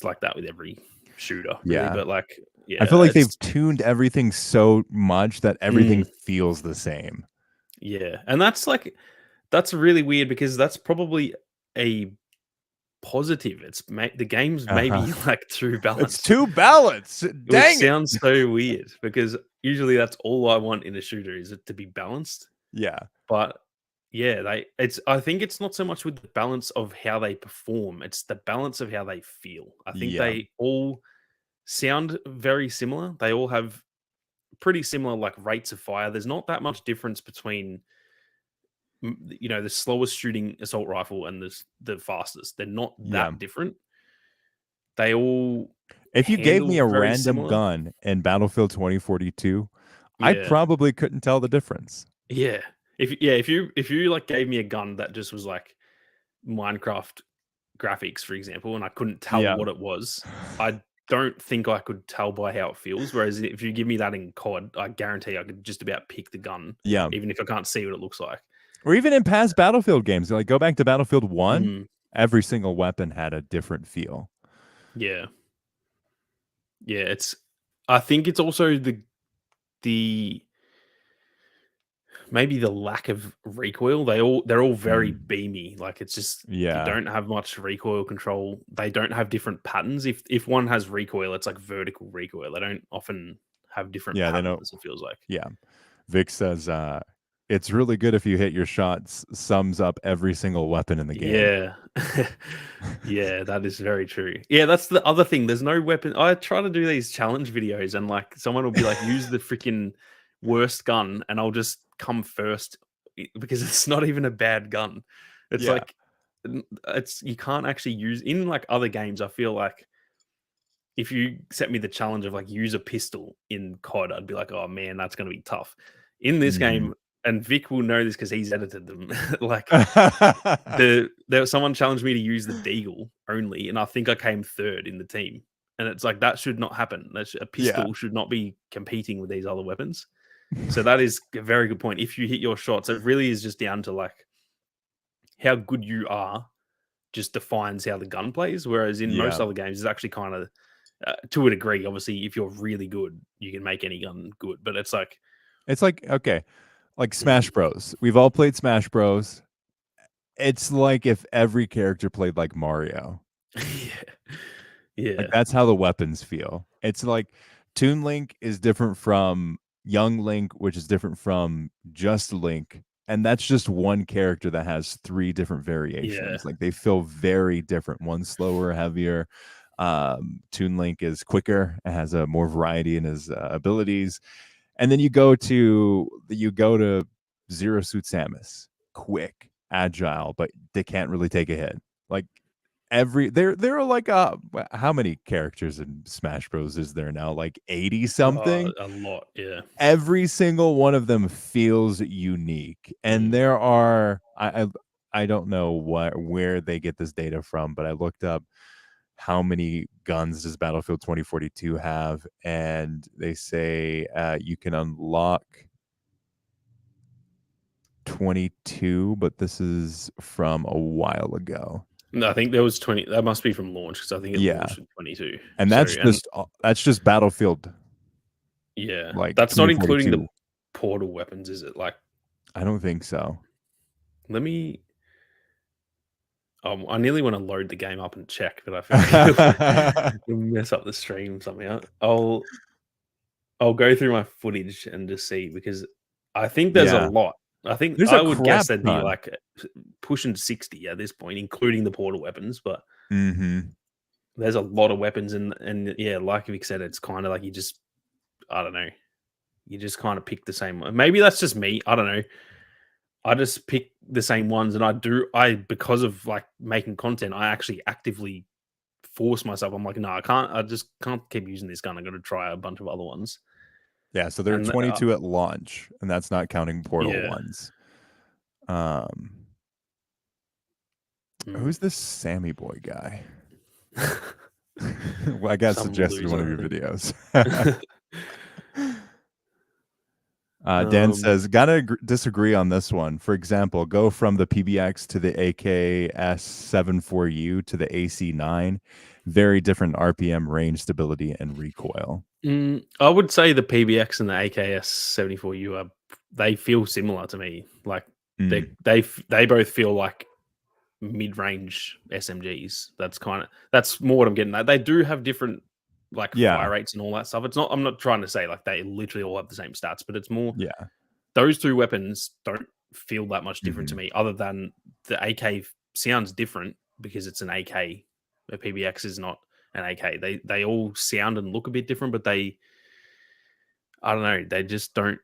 like that with every shooter, really. Yeah. But like, I feel yeah, like they've tuned everything so much that everything mm, feels the same. yeah, and that's really weird because that's probably a positive. The game's Uh-huh. maybe like too It's balanced, too balanced. which Dang it. sounds so weird because usually that's all I want in a shooter is it to be balanced. Yeah. But Yeah, I think it's not so much with the balance of how they perform, it's the balance of how they feel. I think Yeah. they all sound very similar. They all have pretty similar like rates of fire. There's not that much difference between the slowest shooting assault rifle and the fastest. They're not Yeah. that different. They all If you gave me handle a very random similar. gun in Battlefield 2042, I Yeah. probably couldn't tell the difference. Yeah. If you like gave me a gun that just was like Minecraft graphics, for example, and I couldn't tell Yeah. what it was, I don't think I could tell by how it feels. Whereas if you give me that in COD, I guarantee I could just about pick the gun, Yeah. even if I can't see what it looks like. Or even in past Battlefield games, like go back to Battlefield 1, Mm, every single weapon had a different feel. yeah, yeah. I think it's also the maybe the lack of recoil. They're all very Mm. beamy. Like it's just you Yeah. don't have much recoil control. They don't have different patterns. If one has recoil, it's like vertical recoil. They don't often have different Yeah, they know. patterns. It feels like. Yeah. Vic says it's really good if you hit your shots, sums up every single weapon in the game. Yeah. Yeah, that is very true. Yeah, that's the other thing. There's no weapon. I try to do these challenge videos and like someone will be like, use the freaking worst gun, and I'll just come first because it's not even a bad gun. It's Yeah. like it's you can't actually use in like other games. I feel like if you set me the challenge of like use a pistol in COD, I'd be like, oh man, that's gonna be tough. In this Mhm. game, and Vic will know this because he's edited them. Like there was someone challenged me to use the deagle only, and I think I came third in the team. And it's like that should not happen. A Yeah. pistol should not be competing with these other weapons. So that is a very good point. If you hit your shots, it really is just down to like how good you are. Just defines how the gun plays. Whereas in most Yeah. other games, it's actually kind of to a degree. Obviously, if you're really good, you can make any gun good. But it's like, It's like, okay, like Smash mm, Bros. We've all played Smash Bros. It's like if every character played like Mario. yeah, Like yeah, that's how the weapons feel. It's like Toon Link is different from Young Link, which is different from Just Link. And that's just one character that has three different yeah, variations. Like they feel very different. One's slower, heavier. Toon Link is quicker. It has a more variety in his abilities. And then you go to Zero Suit Samus, quick, agile, but they can't really take a hit. Like there are like how many characters in Smash Bros is there now? Like 80 something. a lot. Yeah. Every single one of them feels unique, and Mm. there are I don't know where they get this data from, but I looked up how many guns does Battlefield 2042 have, and they say you can unlock 22, but this is from a while ago. No, I think there was 20. That must be from launch because I think it Yeah, launched in 22. and So, and that's just Battlefield yeah, like that's not including the 2042. portal weapons, is it? Like, I don't think so. let me. I nearly want to load the game up and check, but I feel like it'll mess up the stream somehow. I'll go through my footage and just see because I think there's a Yeah, lot. I think there's a I would guess crap there'd be ton. like pushing 60 at this point, including the portal weapons. But Mhm. there's a lot of weapons, and yeah, like Vic said, it's kind of like you just I don't know. You just kind of pick the same one. Maybe that's just me. I don't know. I just pick the same ones, and I because of like making content, I actually actively force myself. I'm like, no, I can't. I just can't keep using this gun. I got to try a bunch of other ones. Yeah, so there are And 22 at launch, and that's not counting Portal yeah, ones. Um, mm. who's this Sammy Boy guy? Well, I got Some suggested one of loser, your I videos. think. Dan um, says, gotta disagree on this one. For example, go from the PBX to the AKS-74U to the AC9. Very different RPM, range, stability, and recoil. I would say the PBX and the AKS 74U are they feel similar to me. Like Mm, they both feel like mid-range SMGs. That's more what I'm getting at. They do have different like yeah, fire rates and all that stuff. It's not. I'm not trying to say like they literally all have the same stats, but it's more yeah. those two weapons don't. feel that much different to me, other than the AK sounds different because it's an AK. A PBX is not an AK. They all sound and look a bit different, but I don't know, they just don't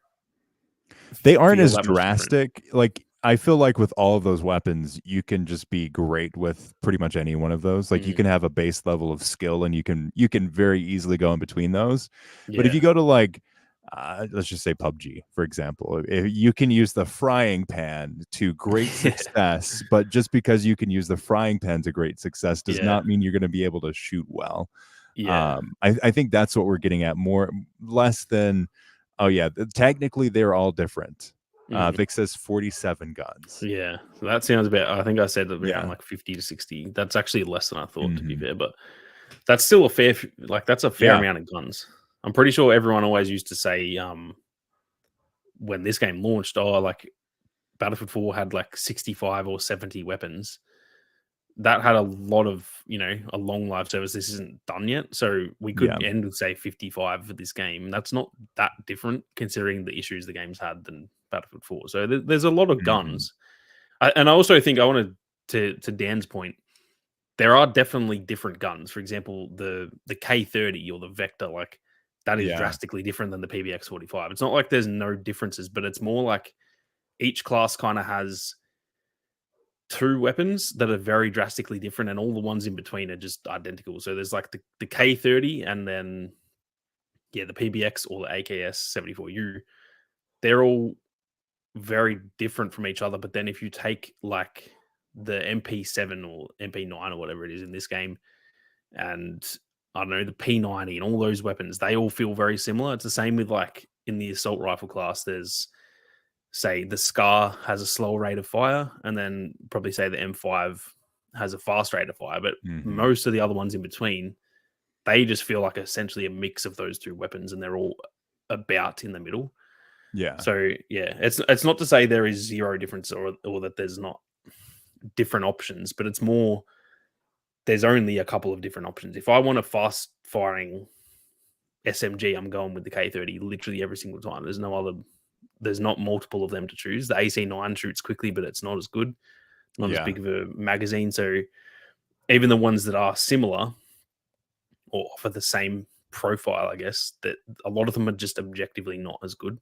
They aren't feel as that much different. drastic. Like, I feel like with all of those weapons, you can just be great with pretty much any one of those. Like, you can have a base level of skill, and you can very easily go in between those. But if Yeah. you go to, like, let's just say PUBG, for example, you can use the frying pan to great success, but just because you can use the frying pan to great success does Yeah. not mean you're going to be able to shoot well. Yeah. I think that's what we're getting at, less than, oh yeah, technically they're all different. Vic says 47 guns. Yeah. So that sounds about, I think I said around Yeah. like 50 to 60. That's actually less than I thought, to be Mhm. fair, but that's still a fair, that's a fair Yeah. amount of guns. I'm pretty sure everyone always used to say, when this game launched, oh, like Battlefield 4 had like 65 or 70 weapons. That had a lot of, a long live service. This isn't done yet. So we Yeah. could end with, say, 55 for this game. That's not that different considering the issues the game's had than Battlefield 4. So there's a lot of Mhm. guns. And I also think I wanted to Dan's point, there are definitely different guns. For example, the K30 or the Vector, like that is Yeah. drastically different than the PBX45. It's not like there's no differences, but it's more like each class kind of has two weapons that are very drastically different, and all the ones in between are just identical. So there's like the K30, and then the PBX or the AKS 74U. They're all very different from each other. But then if you take like the MP7 or MP9 or whatever it is in this game, and I don't know, the P90 and all those weapons, they all feel very similar. It's the same with like in the assault rifle class. There's, say, the Scar has a slower rate of fire, and then probably say the M5 has a fast rate of fire. But Mhm. most of the other ones in between, they just feel like essentially a mix of those two weapons, and they're all about in the middle. Yeah. So yeah, it's not to say there is zero difference or that there's not different options, but it's more there's only a couple of different options. If I want a fast firing SMG, I'm going with the K30 literally every single time. There's not multiple of them to choose. The AC9 shoots quickly, but it's not as good, not as Yeah. big of a magazine. So even the ones that are similar or offer the same profile, I guess, that a lot of them are just objectively not as good.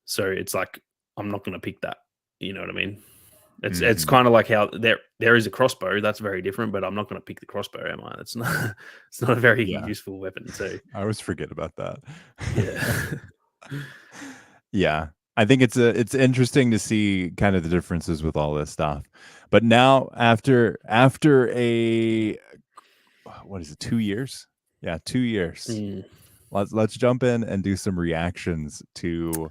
So it's like, I'm not going to pick that. You know what I mean? It's Mhm. kind of like how there is a crossbow that's very different, but I'm not going to pick the crossbow, am I? It's not it's not a very Yeah. useful weapon. So I always forget about that. yeah. Yeah. I think it's interesting to see kind of the differences with all this stuff. But now after a what is it, 2 years? Yeah, 2 years. Mm. Let's jump in and do some reactions to.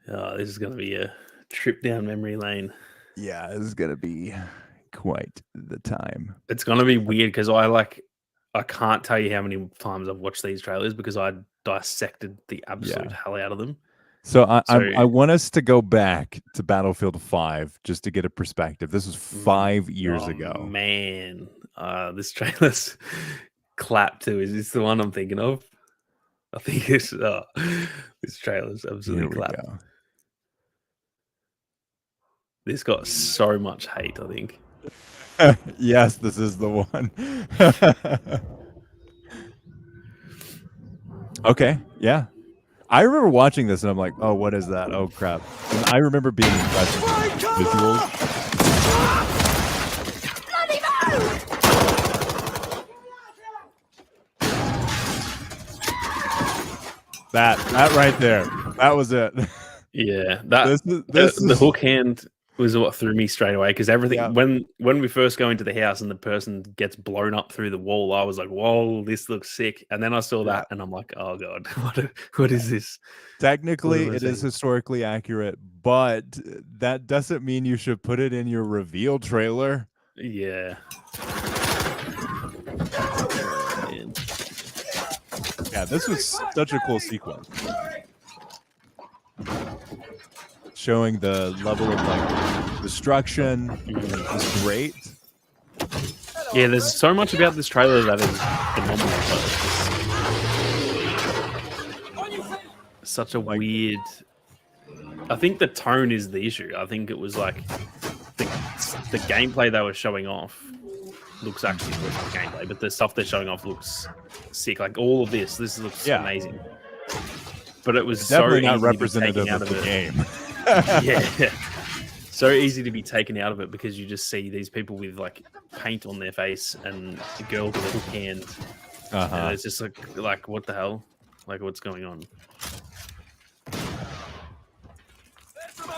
Oh, this is going to be a trip down memory lane. Yeah, this is gonna be quite the time. It's going to be weird because I can't tell you how many times I've watched these trailers because I dissected the absolute Yeah. hell out of them. So So I want us to go back to Battlefield 5 just to get a perspective. This was 5 years oh ago. man, this trailer's clap too. Is this the one I'm thinking of? I think this trailer's Here absolutely we clap. go. This got so much hate, I think. Yes, this is the one. Okay, yeah. I remember watching this and I'm like, "Oh, what is that? Oh crap." And I remember being impressed with the visuals. That right there. That was it. Yeah, This the is hook hand was what threw me straight away because everything yeah. when we first go into the house and the person gets blown up through the wall, I was like, "Whoa, this looks sick!" And then I saw Yeah. that, and I'm like, "Oh god, what is this?" What Technically, am I it is seeing? historically accurate, but that doesn't mean you should put it in your reveal trailer. Yeah. Man. Yeah, this was such a cool sequence. Showing the level of like destruction is great. Yeah, there's so much about this trailer that is phenomenal. But it's such a Like weird I think the tone is the issue. I think it was like the gameplay they were showing off looks actually well, not gameplay, but the stuff they're showing off looks sick. Like all of this looks amazing. But it was It's so definitely not easy to be taken representative out of of the it. game. Yeah. So easy to be taken out of it because you just see these people with like paint on their face and a girl with a hook hand. And it's just like what the hell? Like what's going on?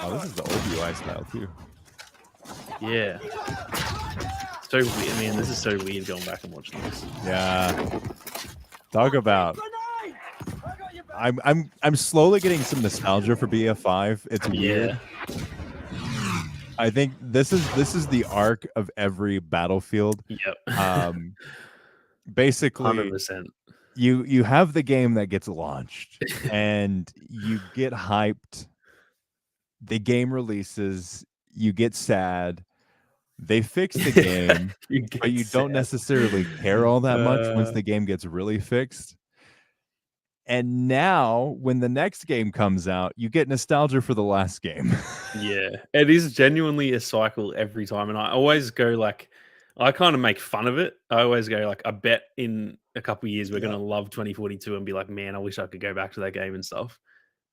Oh, this is the old UI style too. Yeah. So weird, man. This is so weird going back and watching this. Yeah. Talk about. I'm slowly getting some nostalgia for BF5. It's weird. I think this is the arc of every Battlefield. Yep. Basically, 100%. you have the game that gets launched and you get hyped. The game releases, you get sad. They fix the game, but you don't necessarily care all that much once the game gets really fixed. And now, when the next game comes out, you get nostalgia for the last game. Yeah, it is genuinely a cycle every time. And I always go like, I kind of make fun of it. I always go like, I bet in a couple of years we're going to love 2042 and be like, man, I wish I could go back to that game and stuff.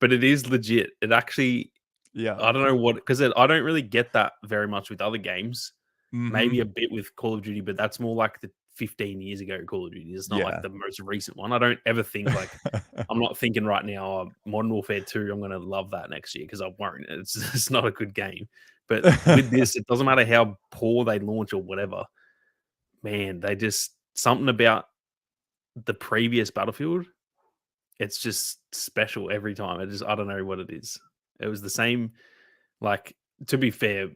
But it is legit. It actually, I don't know what, because I don't really get that very much with other games. Maybe a bit with Call of Duty, but that's more like the 15 years ago Call of Duty. It's not like the most recent one. I don't ever think like I'm not thinking right now, Modern Warfare 2, I'm going to love that next year because I won't. It's not a good game. But with this, it doesn't matter how poor they launch or whatever. Man, they just something about the previous Battlefield. It's just special every time. I don't know what it is. It was the same. Like, to be fair,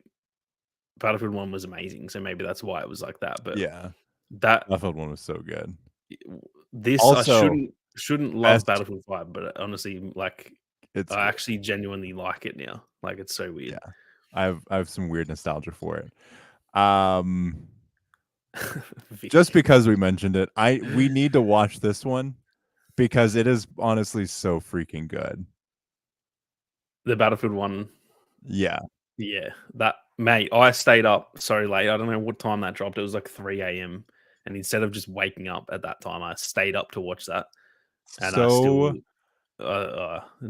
Battlefield 1 was amazing, so maybe that's why it was like that. But that Battlefield 1 was so good. This Also, I shouldn't love Battlefield 5, but honestly, like I actually genuinely like it now. Like it's so weird. Yeah, I have some weird nostalgia for it. Just because we mentioned it, we need to watch this one because it is honestly so freaking good. The Battlefield 1. Yeah. Yeah. That mate, I stayed up so late. I don't know what time that dropped. It was like 3 a.m. And instead of just waking up at that time, I stayed up to watch that. And I still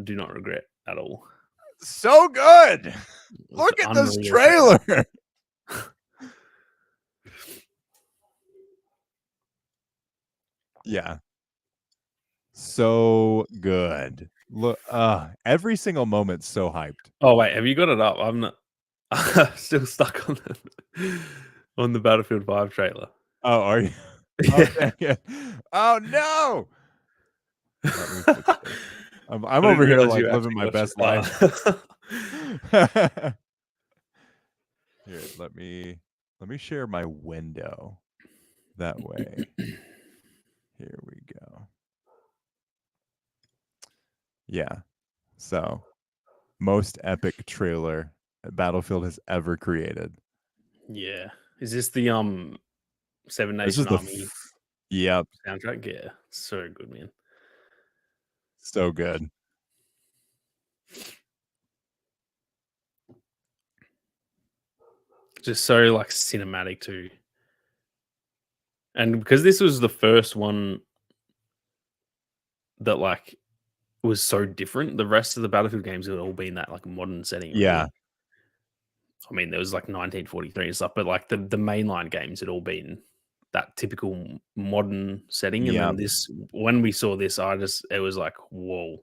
do not regret at all. So good. Look at this trailer. Yeah. So good. Look, every single moment's so hyped. Oh wait, have you got it up? I'm not. I'm still stuck on the Battlefield 5 trailer. Oh, are you? Okay. Oh no! I'm over here like living my best life. Here, let me share my window. That way. Here we go. Yeah. So, most epic trailer Battlefield has ever created. Yeah. Is this the Seven Nation Army? Yep. Soundtrack. Yeah. So good, man. So good. Just so like cinematic too. And because this was the first one that like was so different, the rest of the Battlefield games had all been that like modern setting. Really. Yeah. I mean, there was like 1943 and stuff, but like the mainline games had all been that typical modern setting. And then this, when we saw this, it was like, whoa,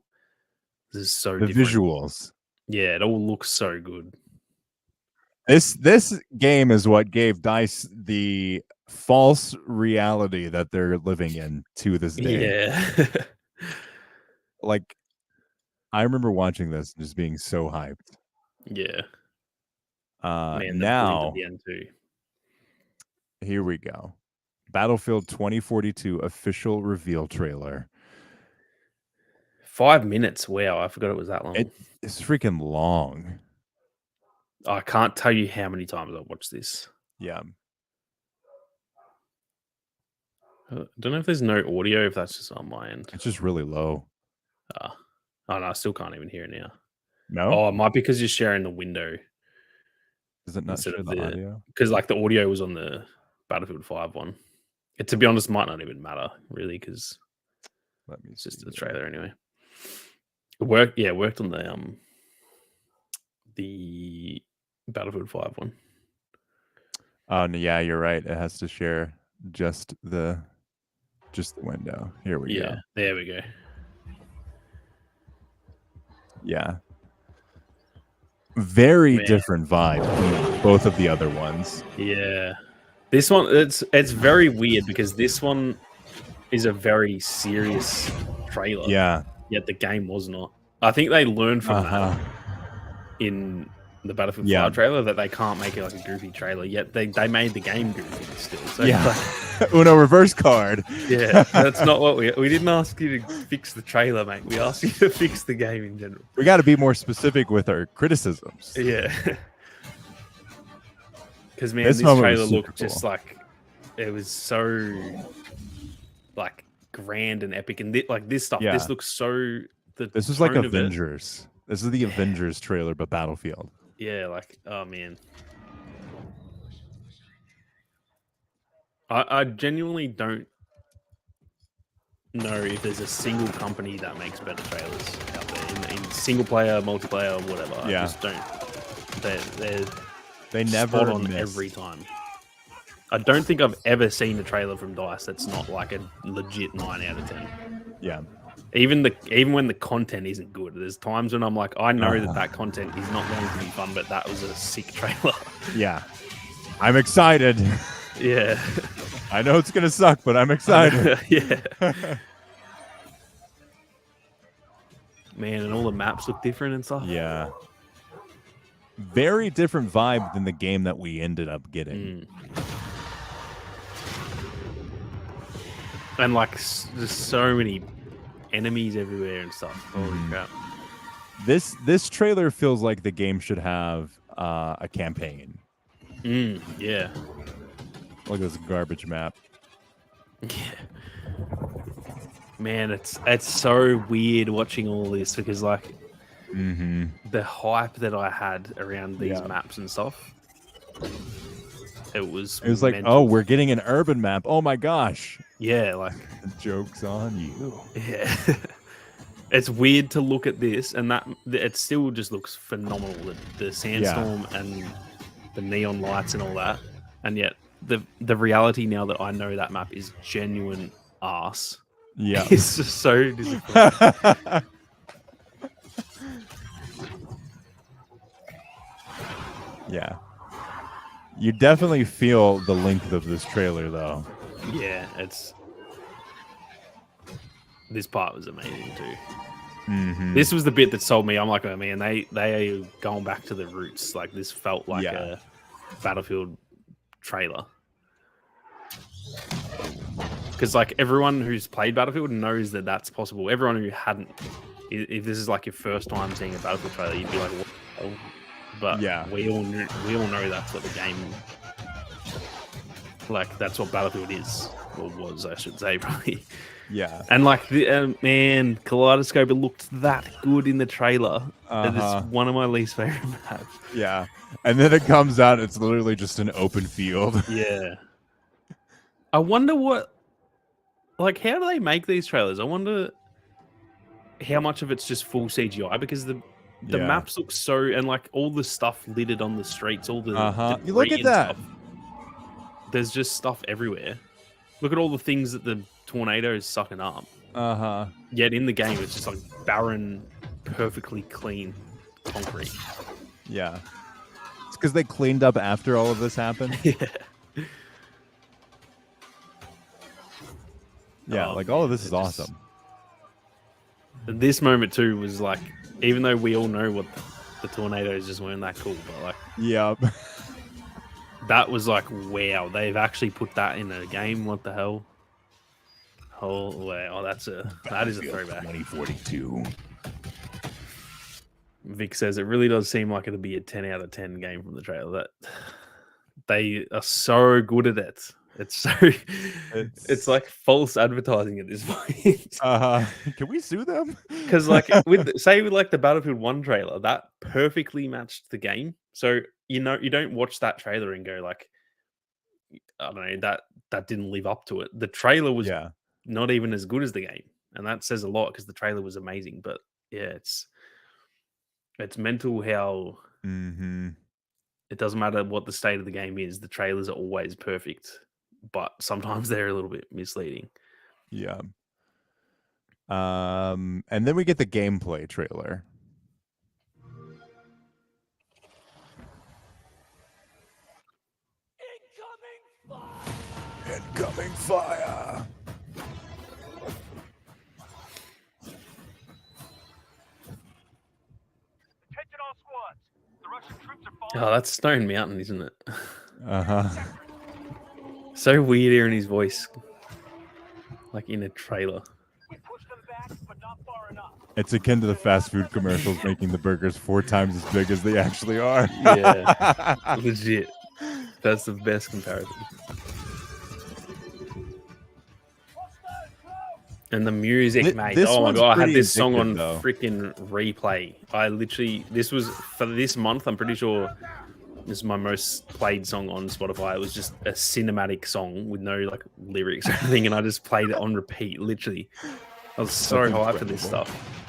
this is so different. Visuals. Yeah, it all looks so good. This game is what gave DICE the false reality that they're living in to this day. Yeah. Like, I remember watching this and just being so hyped. Yeah. Man, now, here we go. Battlefield 2042 official reveal trailer. 5 minutes. Wow, I forgot it was that long. It's freaking long. I can't tell you how many times I've watched this. Yeah. I don't know if there's no audio, if that's just on my end. It's just really low. Oh no, I still can't even hear it now. No? Oh, it might be because you're sharing the window Does it not instead share of the audio? because like the audio was on the Battlefield 5 one. It, to be honest, might not even matter really because Let me it's see just a here. trailer anyway. It worked. Yeah, it worked on the Battlefield 5 one. Oh, no, yeah, you're right. It has to share just the window. Here we Yeah, go. there we go. Yeah. Very Man, different vibe from both of the other ones. yeah. This one, it's very weird because this one is a very serious trailer, Yeah. yet the game was not. I think they learned from that Uh-huh. in the Battlefield Yeah. 5 trailer that they can't make it like a goofy trailer, yet they made the game goofy still. So Yeah. like, Uno reverse card. yeah, that's not what we didn't ask you to fix the trailer, mate. We asked you to fix the game in general. We got to be more specific with our criticisms. Yeah. Because man, This this moment was trailer super looked just cool. like it was so like grand and epic, and like this stuff. Yeah. This looks so the This is like tone of it. Avengers. This is the Avengers trailer, but Battlefield. Yeah, like oh man, I genuinely don't know if there's a single company that makes better trailers out there in single player, multiplayer, whatever. Yeah. I just don't. They spot never on miss. every time. I don't think I've ever seen a trailer from DICE that's not like a legit 9 out of 10. Yeah. Even when the content isn't good, there's times when I'm like, I know that content is not going to be fun, but that was a sick trailer. Yeah. I'm excited. Yeah. I know it's gonna suck, but I'm excited. Yeah. Man, and all the maps look different and stuff. Yeah. Very different vibe than the game that we ended up getting. And like, there's so many enemies everywhere and stuff. Holy crap! This trailer feels like the game should have a campaign. Yeah. Look at this garbage map. Yeah. Man, it's so weird watching all this because like the hype that I had around these maps and stuff. It was like, oh, we're getting an urban map. Oh my gosh. Yeah, like the joke's on you. Yeah. It's weird to look at this and that it still just looks phenomenal. The sandstorm and the neon lights and all that. And yet the reality now that I know that map is genuine arse. Yeah. It's just so disappointing. Yeah. You definitely feel the length of this trailer though. Yeah, this part was amazing too. This was the bit that sold me. I'm like, oh man, they are going back to the roots. Like this felt like a Battlefield trailer. Because like everyone who's played Battlefield knows that that's possible. Everyone who hadn't, if this is like your first time seeing a Battlefield trailer, you'd be like, what the hell? But we all know that's what the game, like that's what Battlefield is, or was, I should say, probably. Yeah. And like, man, Kaleidoscope, it looked that good in the trailer. It's one of my least favorite maps. Yeah. And then it comes out, it's literally just an open field. Yeah. I wonder what, like, how do they make these trailers? I wonder how much of it's just full CGI, because the maps look so, and like all the stuff littered on the streets, all the you look at that. Stuff, there's just stuff everywhere. Look at all the things that the tornado is sucking up. Yet in the game, it's just like barren, perfectly clean concrete. Yeah. It's because they cleaned up after all of this happened. Yeah, like all of this is awesome. This moment too was like, even though we all know what the tornadoes just weren't that cool, but like, that was like, wow, they've actually put that in a game. What the hell? Oh wow, that is a throwback. 2042. Vic says it really does seem like it'll be a 10 out of 10 game from the trailer. That they are so good at it. It's so it's It's like false advertising at this point. can we sue them? Because like with like the Battlefield 1 trailer, that perfectly matched the game. So you don't watch that trailer and go like, I don't know, that didn't live up to it. The trailer was Yeah. not even as good as the game, and that says a lot because the trailer was amazing. But yeah, it's mental how Mm-hmm. it doesn't matter what the state of the game is, the trailers are always perfect, but sometimes they're a little bit misleading. Yeah. And then we get the gameplay trailer. Incoming fire. Attention all squads. The Russian troops are Oh, falling. that's Stone Mountain, isn't it? Uh-huh. So weird hearing his voice, like in a trailer. We pushed them back, but not far enough. It's akin to the fast food commercials making the burgers 4 times as big as they actually are. Yeah, legit. That's the best comparison. And the music, mate. This Oh my one's god, I had pretty this song on addictive, though. freaking replay. This was for this month. I'm pretty sure this is my most played song on Spotify. It was just a cinematic song with no like lyrics or anything, and I just played it on repeat. Literally, I was so That's hyped for this incredible. stuff.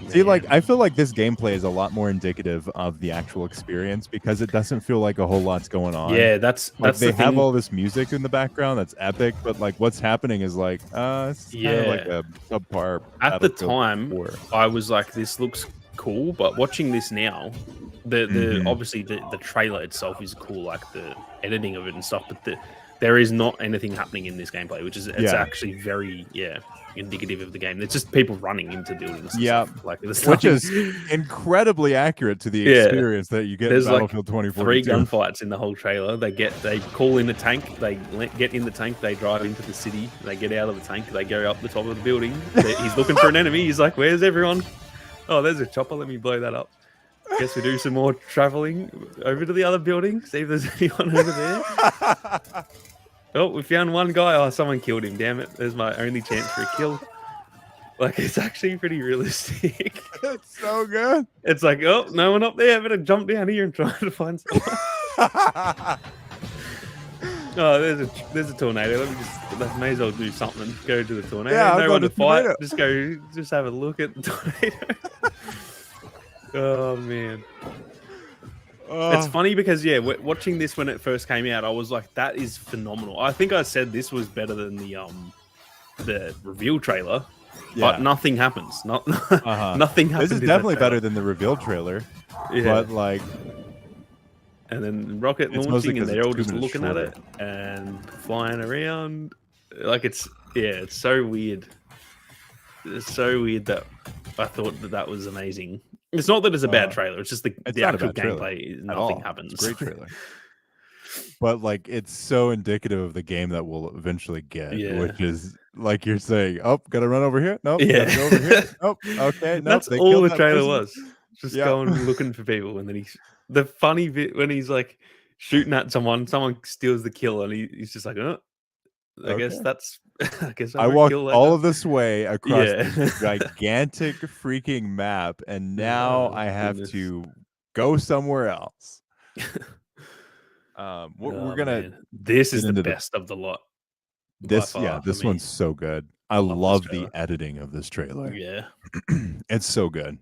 See, like, I feel like this gameplay is a lot more indicative of the actual experience because it doesn't feel like a whole lot's going on. Yeah, that's Like, they the have thing. all this music in the background that's epic, but like what's happening is like, it's kind of like Yeah. a subpar. At the Battlefield time, 4. I was like, this looks cool, but watching this now, the obviously the trailer itself is cool, like the editing of it and stuff, but there is not anything happening in this gameplay, which is actually very indicative of the game. It's just people running into buildings. And stuff. Like which is incredibly accurate to the experience that you get in Battlefield 2042. 3 gunfights in the whole trailer. They call in the tank, they get in the tank, they drive into the city, they get out of the tank, they go up the top of the building. He's looking for an enemy. He's like, "Where's everyone? Oh, there's a chopper. Let me blow that up." Guess we do some more traveling over to the other building, see if there's anyone over there. Oh, we found one guy. Oh, someone killed him. Damn it. There's my only chance for a kill. Like, it's actually pretty realistic. It's so good. It's like, oh, no one up there. I better jump down here and try to find someone. Oh, there's a tornado. May as well do something. Go to the tornado. Yeah, no one to fight. Tornado. Just have a look at the tornado. Oh, man. It's funny because watching this when it first came out, I was like, "That is phenomenal." I think I said this was better than the reveal trailer, but nothing happens. Nothing happens. This is definitely better than the reveal trailer. Yeah. But like, and then rocket launching, and they're all just looking at it and flying around. Like it's so weird. It's so weird that I thought that was amazing. It's not that it's a bad trailer. It's just the actual gameplay. Nothing happens. It's a great trailer. But like, it's so indicative of the game that we'll eventually get, which is like you're saying, "Oh, gotta run over here. Nope, gotta go over here. Nope, okay." Nope, That's all the trailer was. Just Yep. going looking for people, and then the funny bit when he's like shooting at someone steals the kill, and he's just like, "Oh, I guess that's." I guess I walked all of this way across this gigantic freaking map, and now I have to go somewhere else. We're gonna. Man. This is the best of the lot. This one's so good. I love the editing of this trailer. Yeah, it's so good.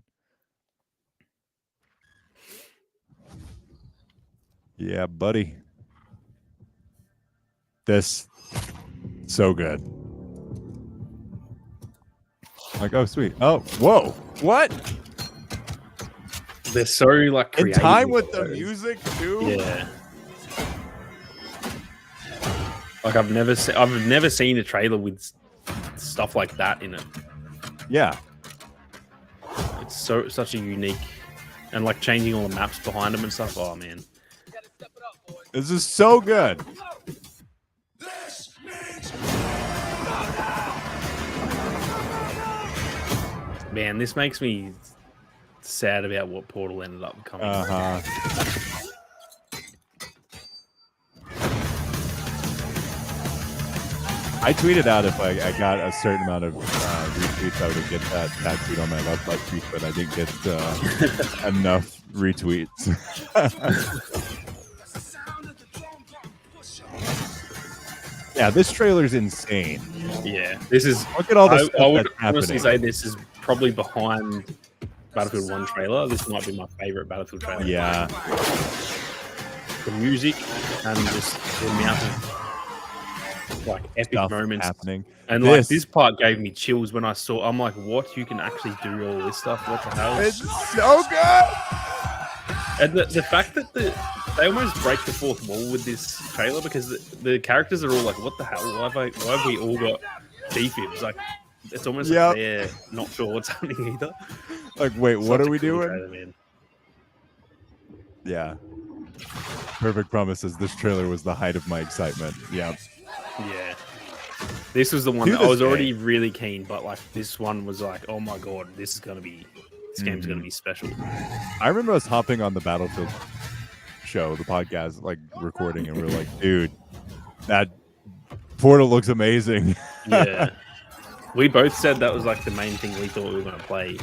Yeah, buddy. This so good. Like, oh sweet. Oh, whoa. What? They're so like in creative time with the music too. Yeah. Like I've never seen a trailer with stuff like that in it. Yeah. It's such a unique, and like changing all the maps behind them and stuff. Oh man. This is so good. Man, this makes me sad about what Portal ended up becoming. I tweeted out if I got a certain amount of retweets, I would get that tattooed on my left butt cheek, but I didn't get enough retweets. Yeah, this trailer's insane. Yeah, this is. Look at all the I stuff would that's honestly happening. say this is probably behind Battlefield 1 trailer. This might be my favorite Battlefield trailer. Yeah. The music and just the amount of like epic Stuff moments happening. and like this part gave me chills when I saw. I'm like, what? You can actually do all this stuff? What the hell? It's so good. And the fact that they almost break the fourth wall with this trailer because the characters are all like, what the hell? Why have we all got defibs? Like, it's almost like they're not sure what's happening either. Like, wait, what are we doing? Trailer, man. Yeah. Perfect Promises. This trailer was the height of my excitement. Yeah. Yeah. This was the one that I was already really keen, but like this one was like, oh my god, this game's gonna be special. I remember us hopping on the Battlefield show, the podcast, like recording, and we were like, dude, that Portal looks amazing. Yeah. We both said that was like the main thing we thought we were gonna play.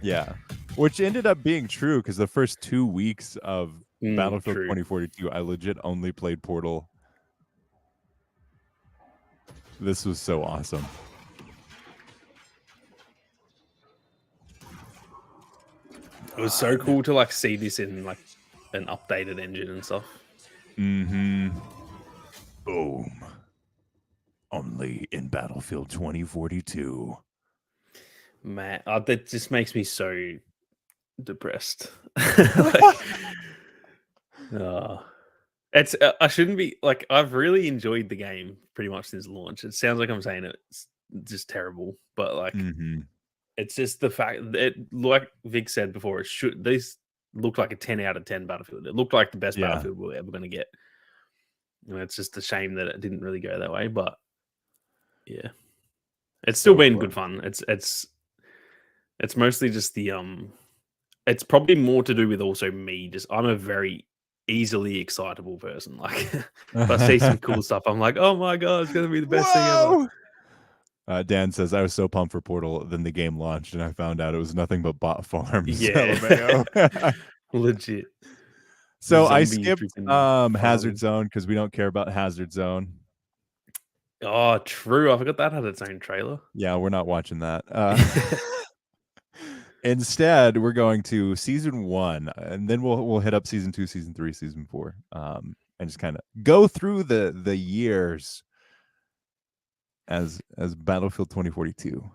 Yeah. Which ended up being true because the first 2 weeks of Battlefield true. 2042, I legit only played Portal. This was so awesome. It was so cool to like see this in like an updated engine and stuff. Mm-hmm. Boom. Only in Battlefield 2042. Man, that just makes me so depressed. Like, it's I shouldn't be like I've really enjoyed the game pretty much since launch. It sounds like I'm saying it's just terrible, but like it's just the fact that like Vic said before, this looked like a 10 out of 10 Battlefield. It looked like the best Battlefield we're ever going to get. And it's just a shame that it didn't really go that way, but yeah, it's still been good fun. It's mostly just the it's probably more to do with also me. I'm a very easily excitable person. Like if I see some cool stuff, I'm like, oh my god, it's gonna be the best thing ever. Dan says I was so pumped for Portal, then the game launched and I found out it was nothing but bot farms. Yeah. Legit. So I skipped Hazard Zone because we don't care about Hazard Zone. Oh, true. I forgot that had its own trailer. Yeah, we're not watching that. Instead, we're going to season 1, and then we'll hit up season 2, season 3, season 4, and just kind of go through the years as Battlefield 2042.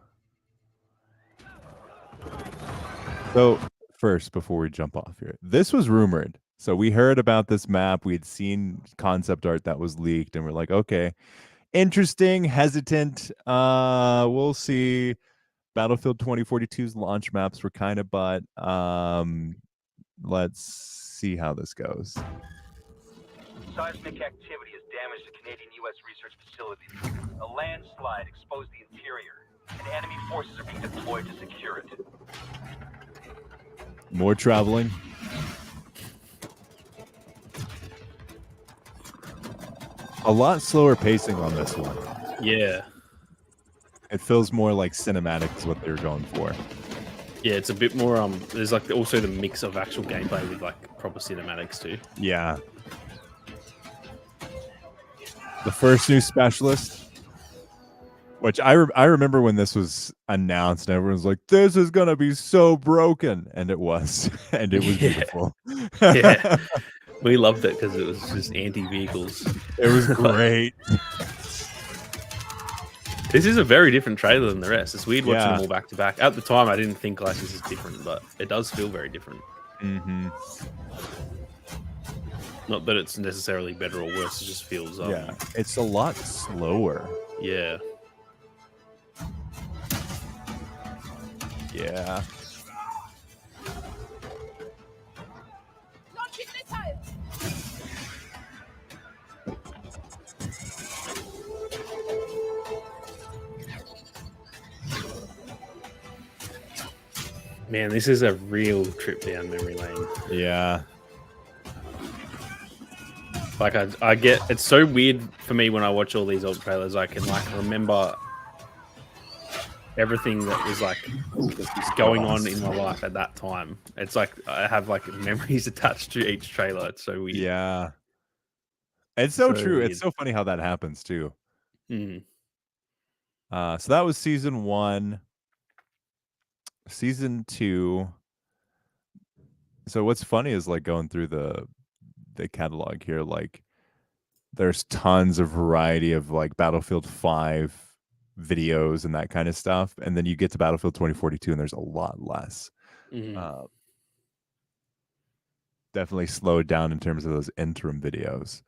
So first, before we jump off here, this was rumored. So we heard about this map. We had seen concept art that was leaked, and we're like, okay, interesting, hesitant. We'll see. Battlefield 2042's launch maps were kind of, but let's see how this goes. Seismic activity has damaged the Canadian-U.S. research facility. A landslide exposed the interior, and enemy forces are being deployed to secure it. More traveling. A lot slower pacing on this one. Yeah. It feels more like cinematic is what they're going for. Yeah, it's a bit more there's like also the mix of actual gameplay with like proper cinematics too. Yeah. The first new specialist, which I remember when this was announced and everyone's like, this is gonna be so broken, and it was. And it was beautiful. Yeah. We loved it because it was just anti-vehicles. It was great. This is a very different trailer than the rest. It's weird watching them all back to back. At the time, I didn't think like this is different, but it does feel very different. Not that it's necessarily better or worse. It just feels yeah, it's a lot slower. Yeah. Yeah. Man, this is a real trip down memory lane. Yeah. Like I get it's so weird for me when I watch all these old trailers. I can like remember everything that was like going on in my life at that time. It's like I have like memories attached to each trailer. It's so weird. Yeah. It's so true. weird. It's so funny how that happens too. Mm. So that was season 1. Season 2. So what's funny is like going through the catalog here, like there's tons of variety of like Battlefield 5 videos and that kind of stuff. And then you get to Battlefield 2042 and there's a lot less. Mm. Definitely slowed down in terms of those interim videos.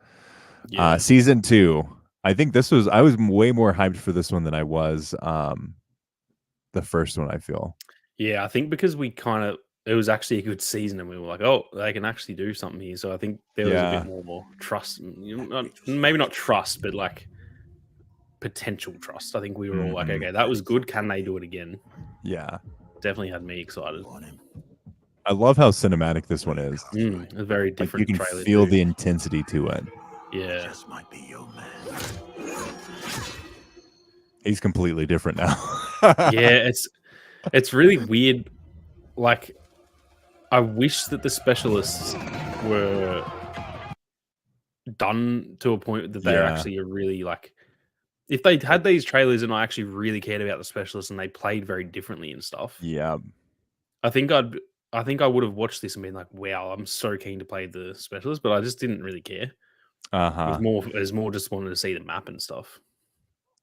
Yeah. Season 2. I think I was way more hyped for this one than I was the first one, I feel. Yeah, I think because it was actually a good season and we were like, oh, they can actually do something here. So I think there was a bit more trust, maybe not trust, but like potential trust. I think we were all like, okay, that was good. Can they do it again? Yeah. Definitely had me excited. I love how cinematic this one is. A very different like you can trailer feel too. the intensity to it. Yeah. Just might be your man. He's completely different now. Yeah, it's really weird. Like, I wish that the specialists were done to a point that they're actually really like. If they had these trailers and I actually really cared about the specialists and they played very differently and stuff, Yeah. I think I would have watched this and been like, wow, I'm so keen to play the specialist, but I just didn't really care. It was more just wanted to see the map and stuff.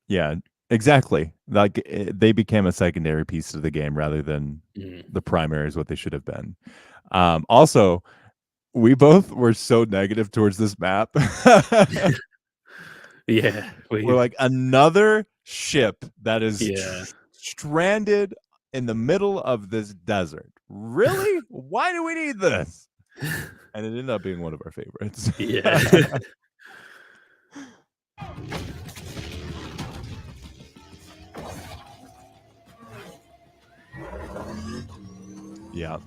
Yeah, exactly. Like they became a secondary piece of the game rather than the primary is what they should have been. Also, we both were so negative towards this map. Yeah, we're like another ship that is Yeah. stranded in the middle of this desert. Really? Why do we need this? And it ended up being one of our favorites. Yeah. Yeah.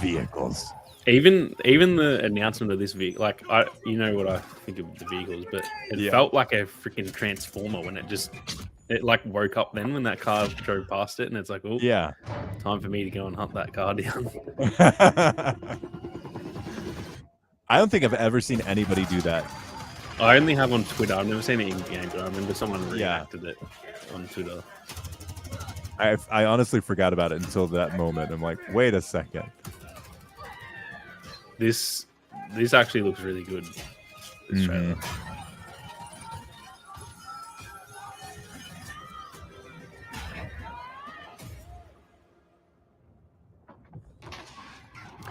Vehicles. Even the announcement of this vehicle, like you know what I think of the vehicles, but it felt like a freaking transformer when it like woke up then when that car drove past it, and it's like, oh yeah, time for me to go and hunt that car down. I don't think I've ever seen anybody do that. I only have on Twitter. I've never seen it in game, but I remember someone reacted it on Twitter. I honestly forgot about it until that moment. I'm like, wait a second. This actually looks really good. This trailer.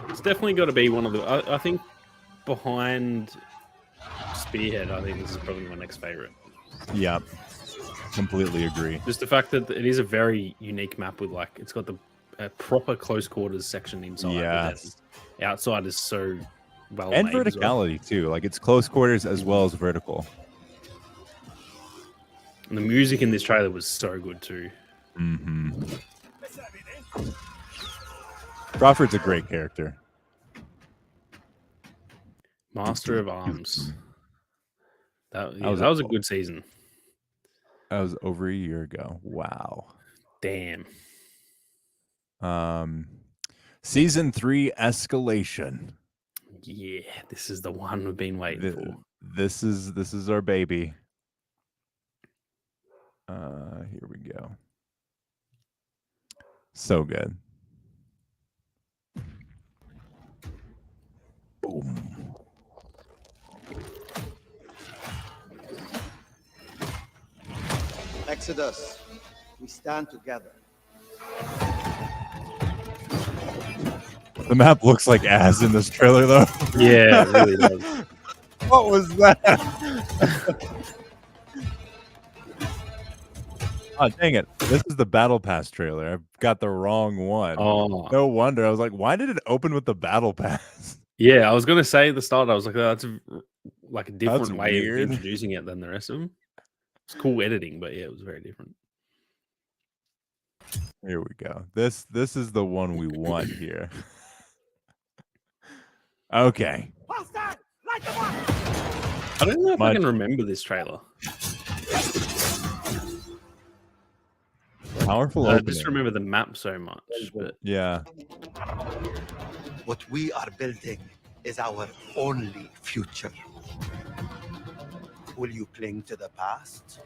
It's definitely got to be one of the. I think behind Spearhead, I think this is probably my next favorite. Yeah, completely agree. Just the fact that it is a very unique map with like it's got the proper close quarters section inside. Yeah. Outside is so well and made verticality too. Like it's close quarters as well as vertical. And the music in this trailer was so good too. Crawford's a great character. Master of Arms. That was a good season. That was over a year ago. Wow. Damn. Season 3 Escalation. Yeah, this is the one we've been waiting for. This is our baby. Here we go. So good. Boom. Exodus, we stand together. The map looks like ass in this trailer, though. Yeah, it really does. What was that? Oh, dang it. This is the Battle Pass trailer. I've got the wrong one. Oh. No wonder. I was like, why did it open with the Battle Pass? Yeah, I was going to say at the start, I was like, oh, that's like a different way weird. of introducing it than the rest of them. It's cool editing, but yeah, it was very different. Here we go. This is the one we want here. Okay. I don't know if I can remember this trailer. Powerful I opening. just remember the map so much. But Yeah. What we are building is our only future. Will you cling to the past?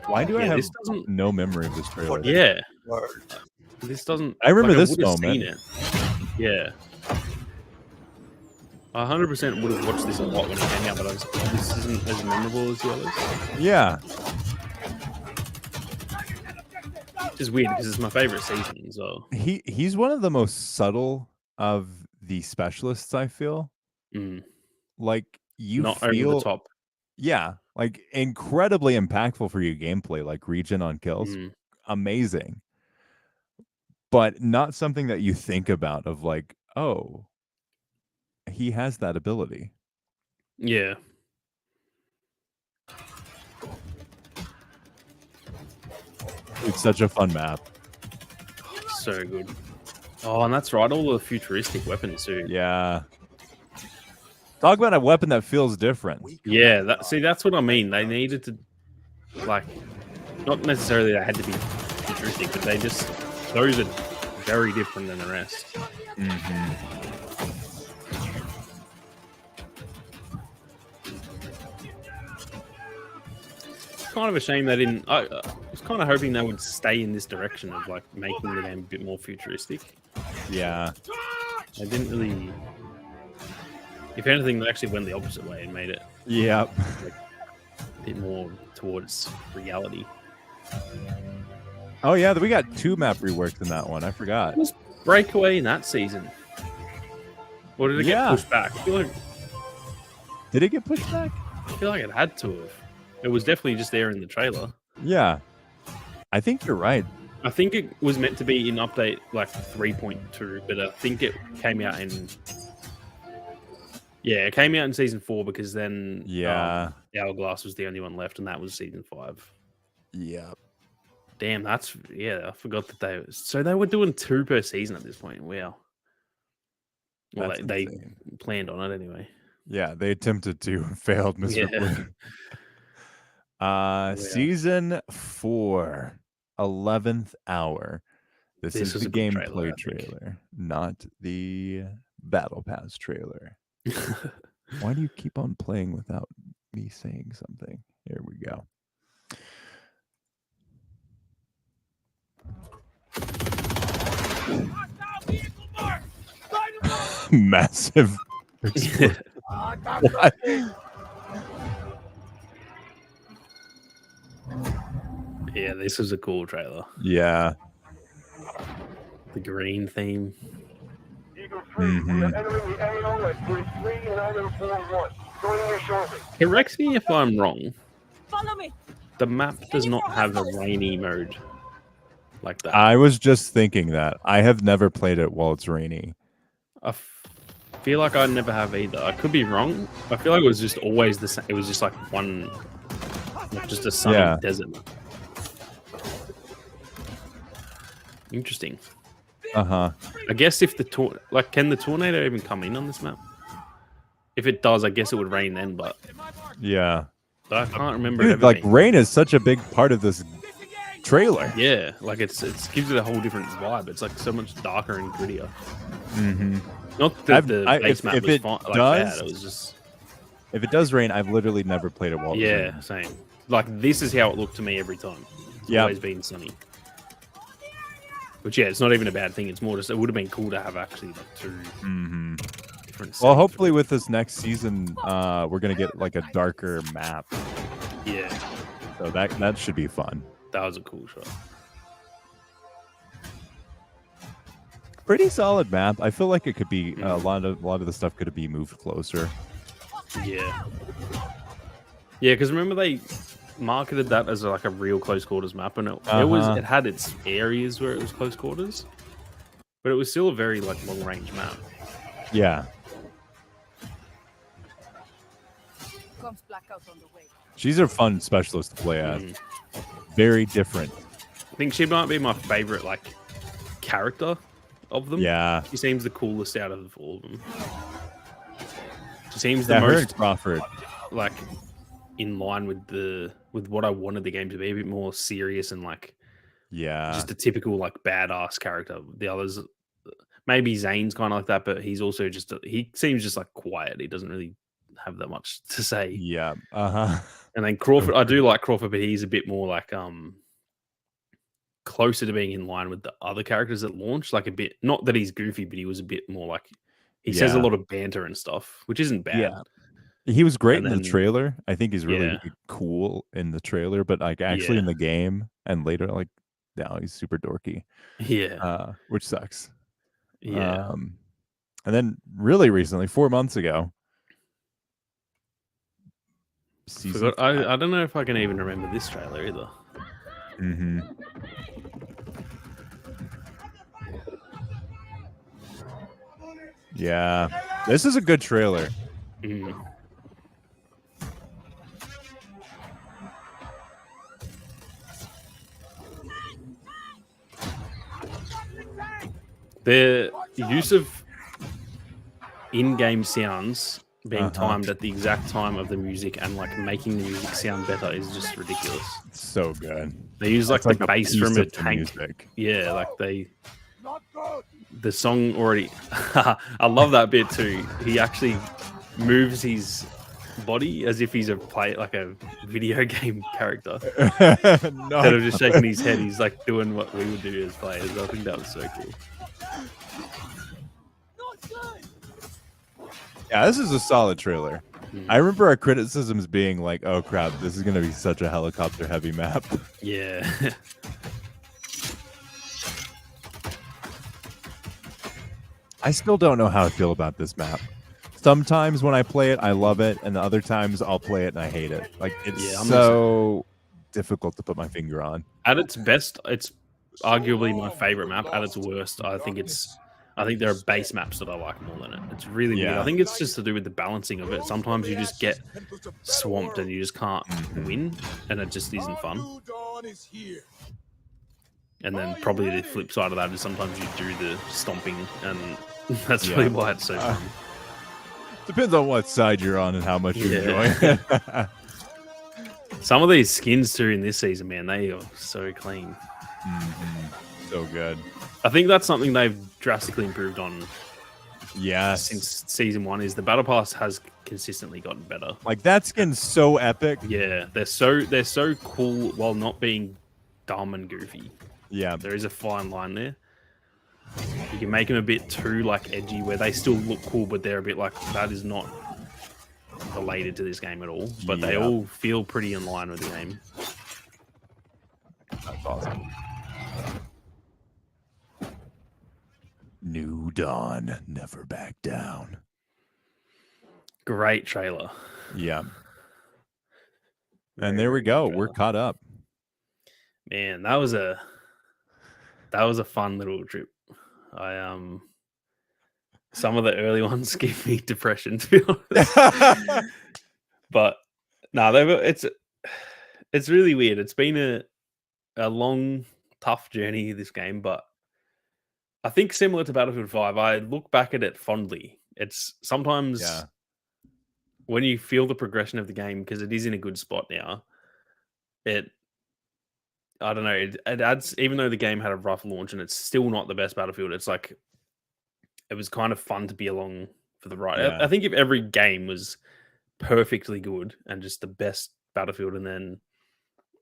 Why do I yeah, have this doesn't. no memory of this trailer? Yeah, World. this doesn't. I remember this would've moment. Seen it. Yeah. 100% would have watched this a lot when it came out, but this isn't as memorable as the others. Yeah. Which is weird because it's my favorite season. So He's one of the most subtle of the specialists, I feel. Like you not feel over the top. Yeah, like incredibly impactful for your gameplay, like regen on kills. Amazing. But not something that you think about of like, oh, he has that ability. Yeah. It's such a fun map. So good. Oh, and that's right, all the futuristic weapons too. Yeah. Talk about a weapon that feels different. Yeah, that's what I mean. They needed to, like, not necessarily they had to be futuristic, but those are very different than the rest. It's kind of a shame they didn't. I was kind of hoping they would stay in this direction of like making the game a bit more futuristic. Yeah. They didn't really. If anything, they actually went the opposite way and made it Yep. like, a bit more towards reality. Oh yeah, we got 2 map reworks in that one. I forgot. Was Breakaway in that season? Or did it get pushed back? Did it get pushed back? I feel like it had to have. It was definitely just there in the trailer. Yeah. I think you're right. I think it was meant to be in update like 3.2, but I think it came out in. Yeah, it came out in season 4 because then Hourglass was the only one left, and that was season 5. Yeah. Damn, I forgot that they were doing 2 per season at this point. Wow. Well, they planned on it anyway. Yeah, they attempted to and failed miserably. Yeah. Season 4, 11th hour. This is the gameplay trailer, not the Battle Pass trailer. Why do you keep on playing without me saying something? Here we go. Massive. What? Yeah, this was a cool trailer. Yeah. The green theme. Correct me if I'm wrong. Follow me. The map does not have a rainy mode like that. I was just thinking that. I have never played it while it's rainy. I feel like I never have either. I could be wrong. I feel like it was just always the same. It was just like one, like just a sunny desert map. Interesting. I guess if can the tornado even come in on this map? If it does, I guess it would rain then. But yeah, but I can't remember. Dude, like rain is such a big part of this trailer. Yeah, like it gives it a whole different vibe. It's like so much darker and grittier. Not that the base map was fine, like bad. It was just if it does rain, I've literally never played it while it's raining. Same. Like this is how it looked to me every time. It's always been sunny. Which it's not even a bad thing. It's more just it would have been cool to have actually like 2 different. Well, hopefully with this next season, we're gonna get like a darker map. Yeah. So that should be fun. That was a cool shot. Pretty solid map. I feel like it could be a lot of the stuff could be moved closer. Yeah. Yeah, because remember they marketed that as like a real close quarters map, and it had its areas where it was close quarters, but it was still a very like long range map. Yeah. She's a fun specialist to play as. Very different. I think she might be my favorite like character of them. Yeah. She seems the coolest out of all of them. Seems the Yeah, her and most Crawford. like in line with what I wanted the game to be, a bit more serious and like Yeah. just a typical like badass character. The others, maybe Zane's kind of like that, but he's also just he seems just like quiet. He doesn't really have that much to say. Yeah. Uh-huh. And then Crawford, I do like Crawford, but he's a bit more like closer to being in line with the other characters at launch. Like a bit, not that he's goofy, but he was a bit more like he says a lot of banter and stuff, which isn't bad. Yeah. He was great And in the then- trailer. I think he's really Yeah. cool in the trailer, but like actually Yeah. in the game and later, like now he's super dorky. Yeah. Which sucks. Yeah. And then really recently, 4 months ago, season I don't know if I can even remember this trailer either. Mm-hmm. Yeah, this is a good trailer. Mm. The use of in-game sounds being timed at the exact time of the music and like making the music sound better is just ridiculous. It's so good. They use like It's the a bass piece from of a the tank. music. Yeah, like the song already. I love that bit too. He actually moves his body as if he's a video game character. Instead of just shaking his head, he's like doing what we would do as players. I think that was so cool. Yeah, this is a solid trailer. Mm. I remember our criticisms being like, "Oh crap, this is going to be such a helicopter-heavy map." Yeah. I still don't know how I feel about this map. Sometimes when I play it, I love it, and the other times I'll play it and I hate it. Like it's so difficult to put my finger on. At its best, it's arguably my favorite map. At its worst, I think there are base maps that I like more than it. It's really weird. I think it's just to do with the balancing of it. Sometimes you just get swamped and you just can't win, and it just isn't fun. And then probably the flip side of that is sometimes you do the stomping, and that's really why it's so fun. Depends on what side you're on and how much you enjoy it. Some of these skins too in this season, man, they are so clean. So good. I think that's something they've drastically improved on. Yes. Since season 1 is the battle pass has consistently gotten better. Like that skin's so epic. Yeah, they're so cool while not being dumb and goofy. Yeah, there is a fine line there. You can make them a bit too like edgy, where they still look cool, but they're a bit like that is not related to this game at all. But they all feel pretty in line with the game. That's awesome. New Dawn, never back down. Great trailer. Yeah. And there we go. We're caught up. Man, that was a fun little trip. Some of the early ones give me depression, to be honest. But no, it's really weird. It's been a long, tough journey, this game, but I think similar to Battlefield 5, I look back at it fondly. It's sometimes when you feel the progression of the game, because it is in a good spot now, I don't know, it adds, even though the game had a rough launch and it's still not the best Battlefield, it's like, it was kind of fun to be along for the ride. I think if every game was perfectly good and just the best Battlefield, and then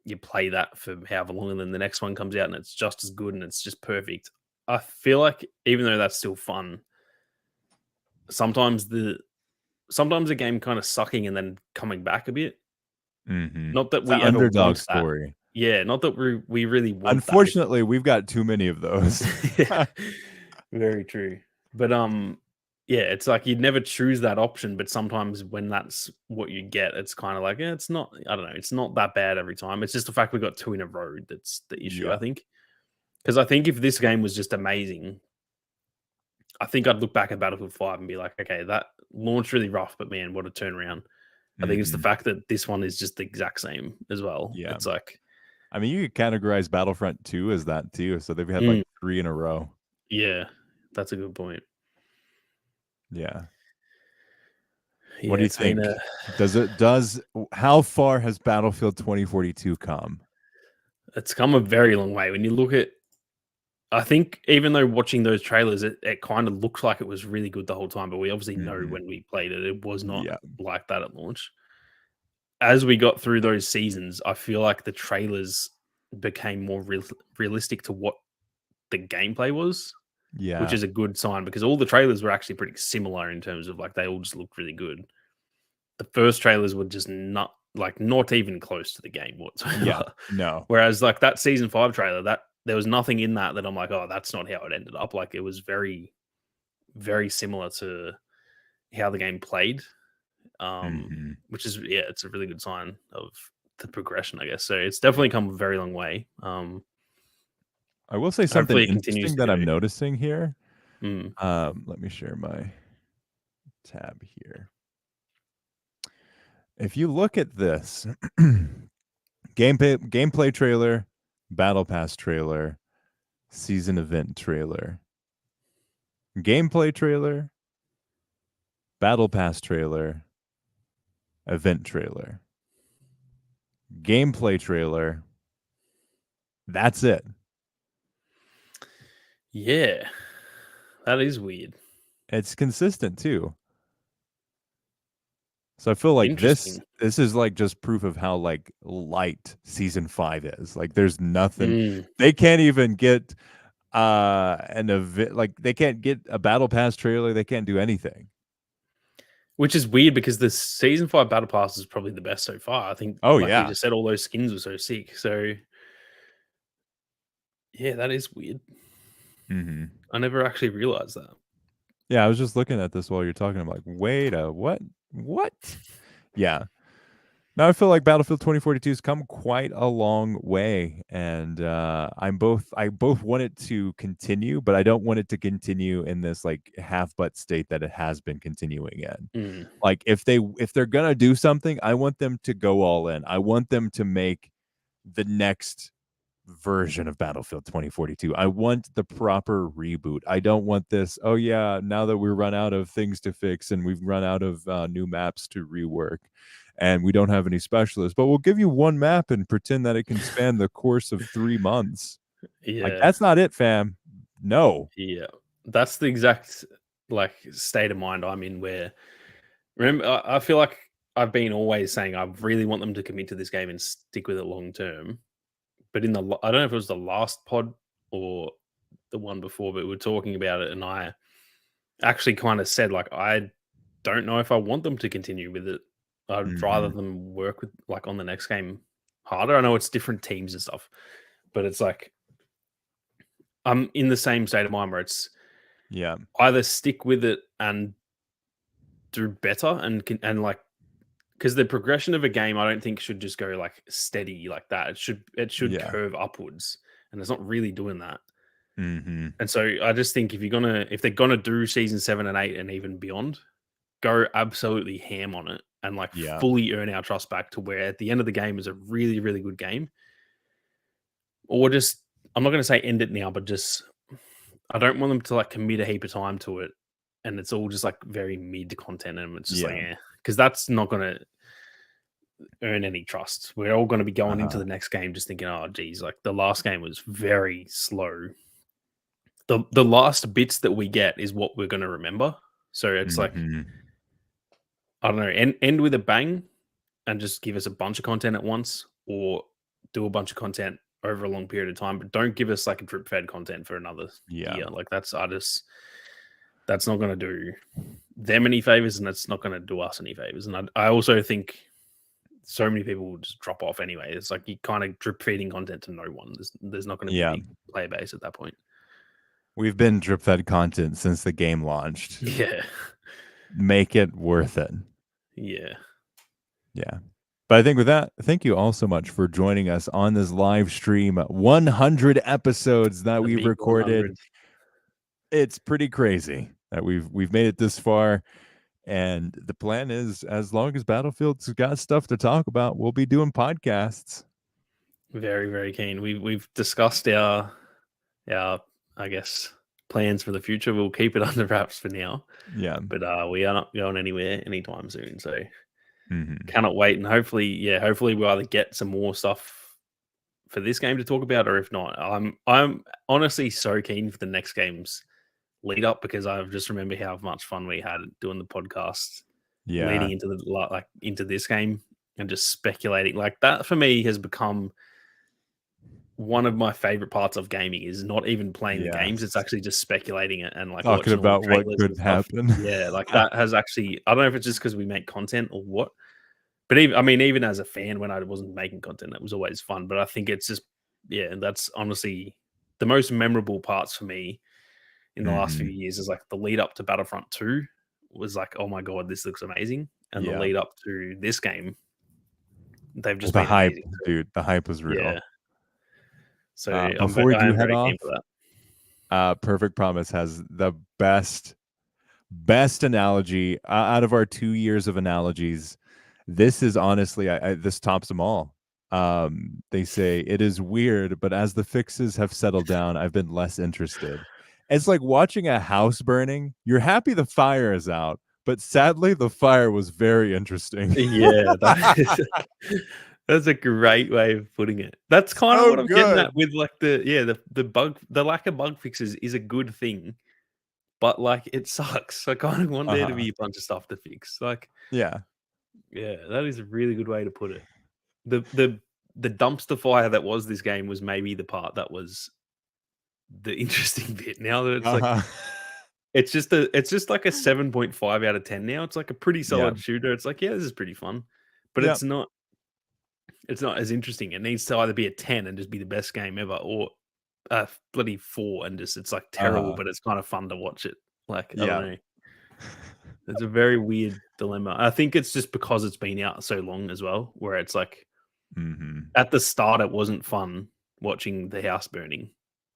you play that for however long, and then the next one comes out and it's just as good and it's just perfect, I feel like even though that's still fun, sometimes the game kind of sucking and then coming back a bit. Not that we ever underdog want story. That. Yeah, not that we really want. Unfortunately, we've got too many of those. Very true. But yeah, it's like you'd never choose that option, but sometimes when that's what you get, it's kind of like, it's not, I don't know, it's not that bad every time. It's just the fact we got 2 in a row that's the issue, I think. Because I think if this game was just amazing, I think I'd look back at Battlefield 5 and be like, okay, that launched really rough, but man, what a turnaround. I think it's the fact that this one is just the exact same as well. Yeah. It's like, I mean, you could categorize Battlefront 2 as that too. So they've had like 3 in a row. Yeah, that's a good point. Yeah. What do you think? How far has Battlefield 2042 come? It's come a very long way. When you look at, I think even though watching those trailers, it kind of looked like it was really good the whole time, but we obviously know when we played it, it was not like that at launch. As we got through those seasons, I feel like the trailers became more realistic to what the gameplay was, which is a good sign because all the trailers were actually pretty similar in terms of like they all just looked really good. The first trailers were just not even close to the game whatsoever. Yeah, no. Whereas like that season 5 trailer, that there was nothing in that I'm like, oh, that's not how it ended up. Like it was very, very similar to how the game played. Which is it's a really good sign of the progression, I guess. So it's definitely come a very long way. I will say something hopefully it continues interesting to that I'm go. noticing here. Let me share my tab here. If you look at this gameplay trailer, battle pass trailer, season event trailer, gameplay trailer, battle pass trailer, event trailer, gameplay trailer, that's it. Yeah, that is weird. It's consistent too. So I feel like this is like just proof of how like light season 5 is. Like there's nothing they can't even get an event, like they can't get a battle pass trailer, they can't do anything. Which is weird because the season 5 battle pass is probably the best so far. I think we just said all those skins were so sick. So yeah, that is weird. I never actually realized that. Yeah, I was just looking at this while you're talking. I'm like, wait a what? Yeah. Now I feel like Battlefield 2042 has come quite a long way, and I both want it to continue, but I don't want it to continue in this like half butt state that it has been continuing in. Like if they're gonna do something, I want them to go all in. I want them to make the next version of Battlefield 2042. I want the proper reboot. I don't want this, oh yeah, now that we've run out of things to fix and we've run out of new maps to rework and we don't have any specialists, but we'll give you one map and pretend that it can span the course of 3 months. Like that's not it, fam. No. Yeah. That's the exact like state of mind I'm in where remember I feel like I've been always saying I really want them to commit to this game and stick with it long term. But I don't know if it was the last pod or the one before, but we were talking about it, and I actually kind of said, like, I don't know if I want them to continue with it. I'd rather them work with, like, on the next game harder. I know it's different teams and stuff, but it's like I'm in the same state of mind where it's either stick with it and do better and like because the progression of a game, I don't think should just go like steady like that. It should curve upwards, and it's not really doing that. And so I just think if they're gonna do season 7 and 8 and even beyond, go absolutely ham on it and like fully earn our trust back to where at the end of the game is a really, really good game. Or just I'm not gonna say end it now, but just I don't want them to like commit a heap of time to it, and it's all just like very mid content, and it's just like because that's not gonna earn any trust. We're all going to be going into the next game just thinking, oh geez, like the last game was very slow. The last bits that we get is what we're going to remember. So it's like I don't know, end with a bang and just give us a bunch of content at once, or do a bunch of content over a long period of time, but don't give us like a drip fed content for another year. Like that's not going to do them any favors, and that's not going to do us any favors. And I also think so many people will just drop off anyway. It's like you kind of drip feeding content to no one. There's not going to be a big player base at that point. We've been drip fed content since the game launched. Yeah. Make it worth it. Yeah. Yeah. But I think with that, thank you all so much for joining us on this live stream. 100 episodes that we've recorded. 100. It's pretty crazy that we've made it this far. And the plan is, as long as Battlefield's got stuff to talk about, we'll be doing podcasts. Very, very keen. We've discussed our I guess plans for the future. We'll keep it under wraps for now. Yeah. But we are not going anywhere anytime soon. So Mhm. cannot wait. And hopefully we'll either get some more stuff for this game to talk about, or if not, I'm honestly so keen for the next game's lead up, because I just remember how much fun we had doing the podcast Yeah. leading into into this game and just speculating. Like, that for me has become one of my favorite parts of gaming, is not even playing the games. It's Yes. actually just speculating it and like Talking watching all about the what trailers could and stuff. happen. Yeah, like that has actually, I don't know if it's just because we make content or what, but even as a fan, when I wasn't making content, it was always fun. But I think it's just, yeah, that's honestly the most memorable parts for me in the last few Mhm. years, is like the lead up to Battlefront 2 was like, oh my God, this looks amazing. And the Yeah. lead up to this game, they've Well, just the been hype, amazing. dude. The hype was real. Yeah. So Before we I do am head very off, keen for that. Perfect Promise has the best analogy out of our 2 years of analogies. This is honestly, this tops them all. They say it is weird, but as the fixes have settled down, I've been less interested. It's like watching a house burning. You're happy the fire is out, but sadly, the fire was very interesting. Yeah, that's a great way of putting it. That's kind of So what I'm getting good. at with like the lack of bug fixes is a good thing, but like it sucks. I kind of want there to be a bunch of stuff to fix. Like, Yeah. yeah, that is a really good way to put it. The dumpster fire that was this game was maybe the part that was the interesting bit. Now that it's like Uh-huh. it's just like a 7.5 out of 10 now. It's like a pretty Yeah. solid shooter. It's like, yeah, this is pretty fun. But Yeah. it's not as interesting. It needs to either be a 10 and just be the best game ever, or a bloody 4 and just it's like terrible, but it's kind of fun to watch it. Like, I Yeah. don't know. It's a very weird dilemma. I think it's just because it's been out so long as well, where it's like Mhm. at the start it wasn't fun watching the house burning.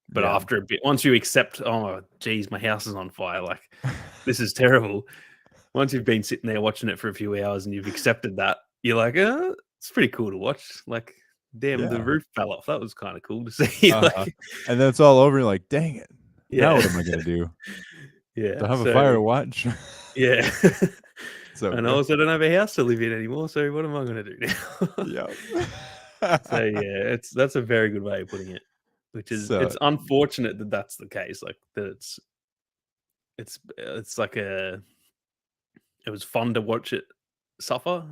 But Yeah. after a bit, once you accept, oh geez, my house is on fire, like this is terrible. Once you've been sitting there watching it for a few hours and you've accepted that, you're like, it's pretty cool to watch. Like, damn, the Yeah. roof fell off. That was kind of cool to see. Like, And then it's all over. You're like, dang it. Now yeah, what am I gonna do? yeah. Do I have a So, fire to watch? yeah. So And I good. also don't have a house to live in anymore. So what am I going to do now? Yeah. So yeah, that's a very good way of putting it. Which is, So it's unfortunate that that's the case. Like that it's like it was fun to watch it suffer.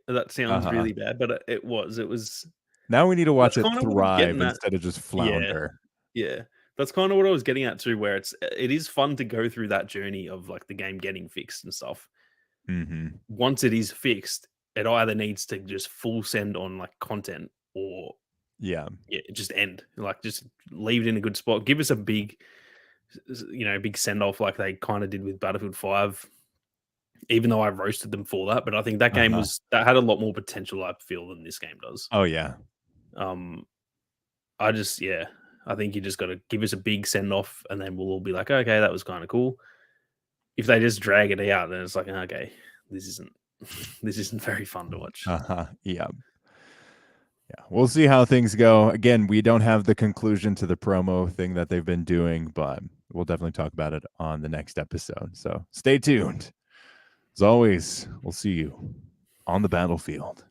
That sounds really bad, but it was. now we need to watch That's it kind of what I'm thrive getting at. instead of just Yeah, flounder. yeah. That's kind of what I was getting at too, where it is fun to go through that journey of like the game getting fixed and stuff. Mm-hmm. Once it is fixed, it either needs to just full send on like content, or Yeah. just end. Like, just leave it in a good spot. Give us a big send off like they kind of did with Battlefield 5. Even though I roasted them for that, but I think that game that had a lot more potential, I feel, than this game does. Oh yeah. I think you just got to give us a big send off, and then we'll all be like, okay, that was kind of cool. If they just drag it out, then it's like, okay, this isn't very fun to watch. Yeah. Yeah. We'll see how things go. Again, we don't have the conclusion to the promo thing that they've been doing, but we'll definitely talk about it on the next episode. So stay tuned. As always, we'll see you on the battlefield.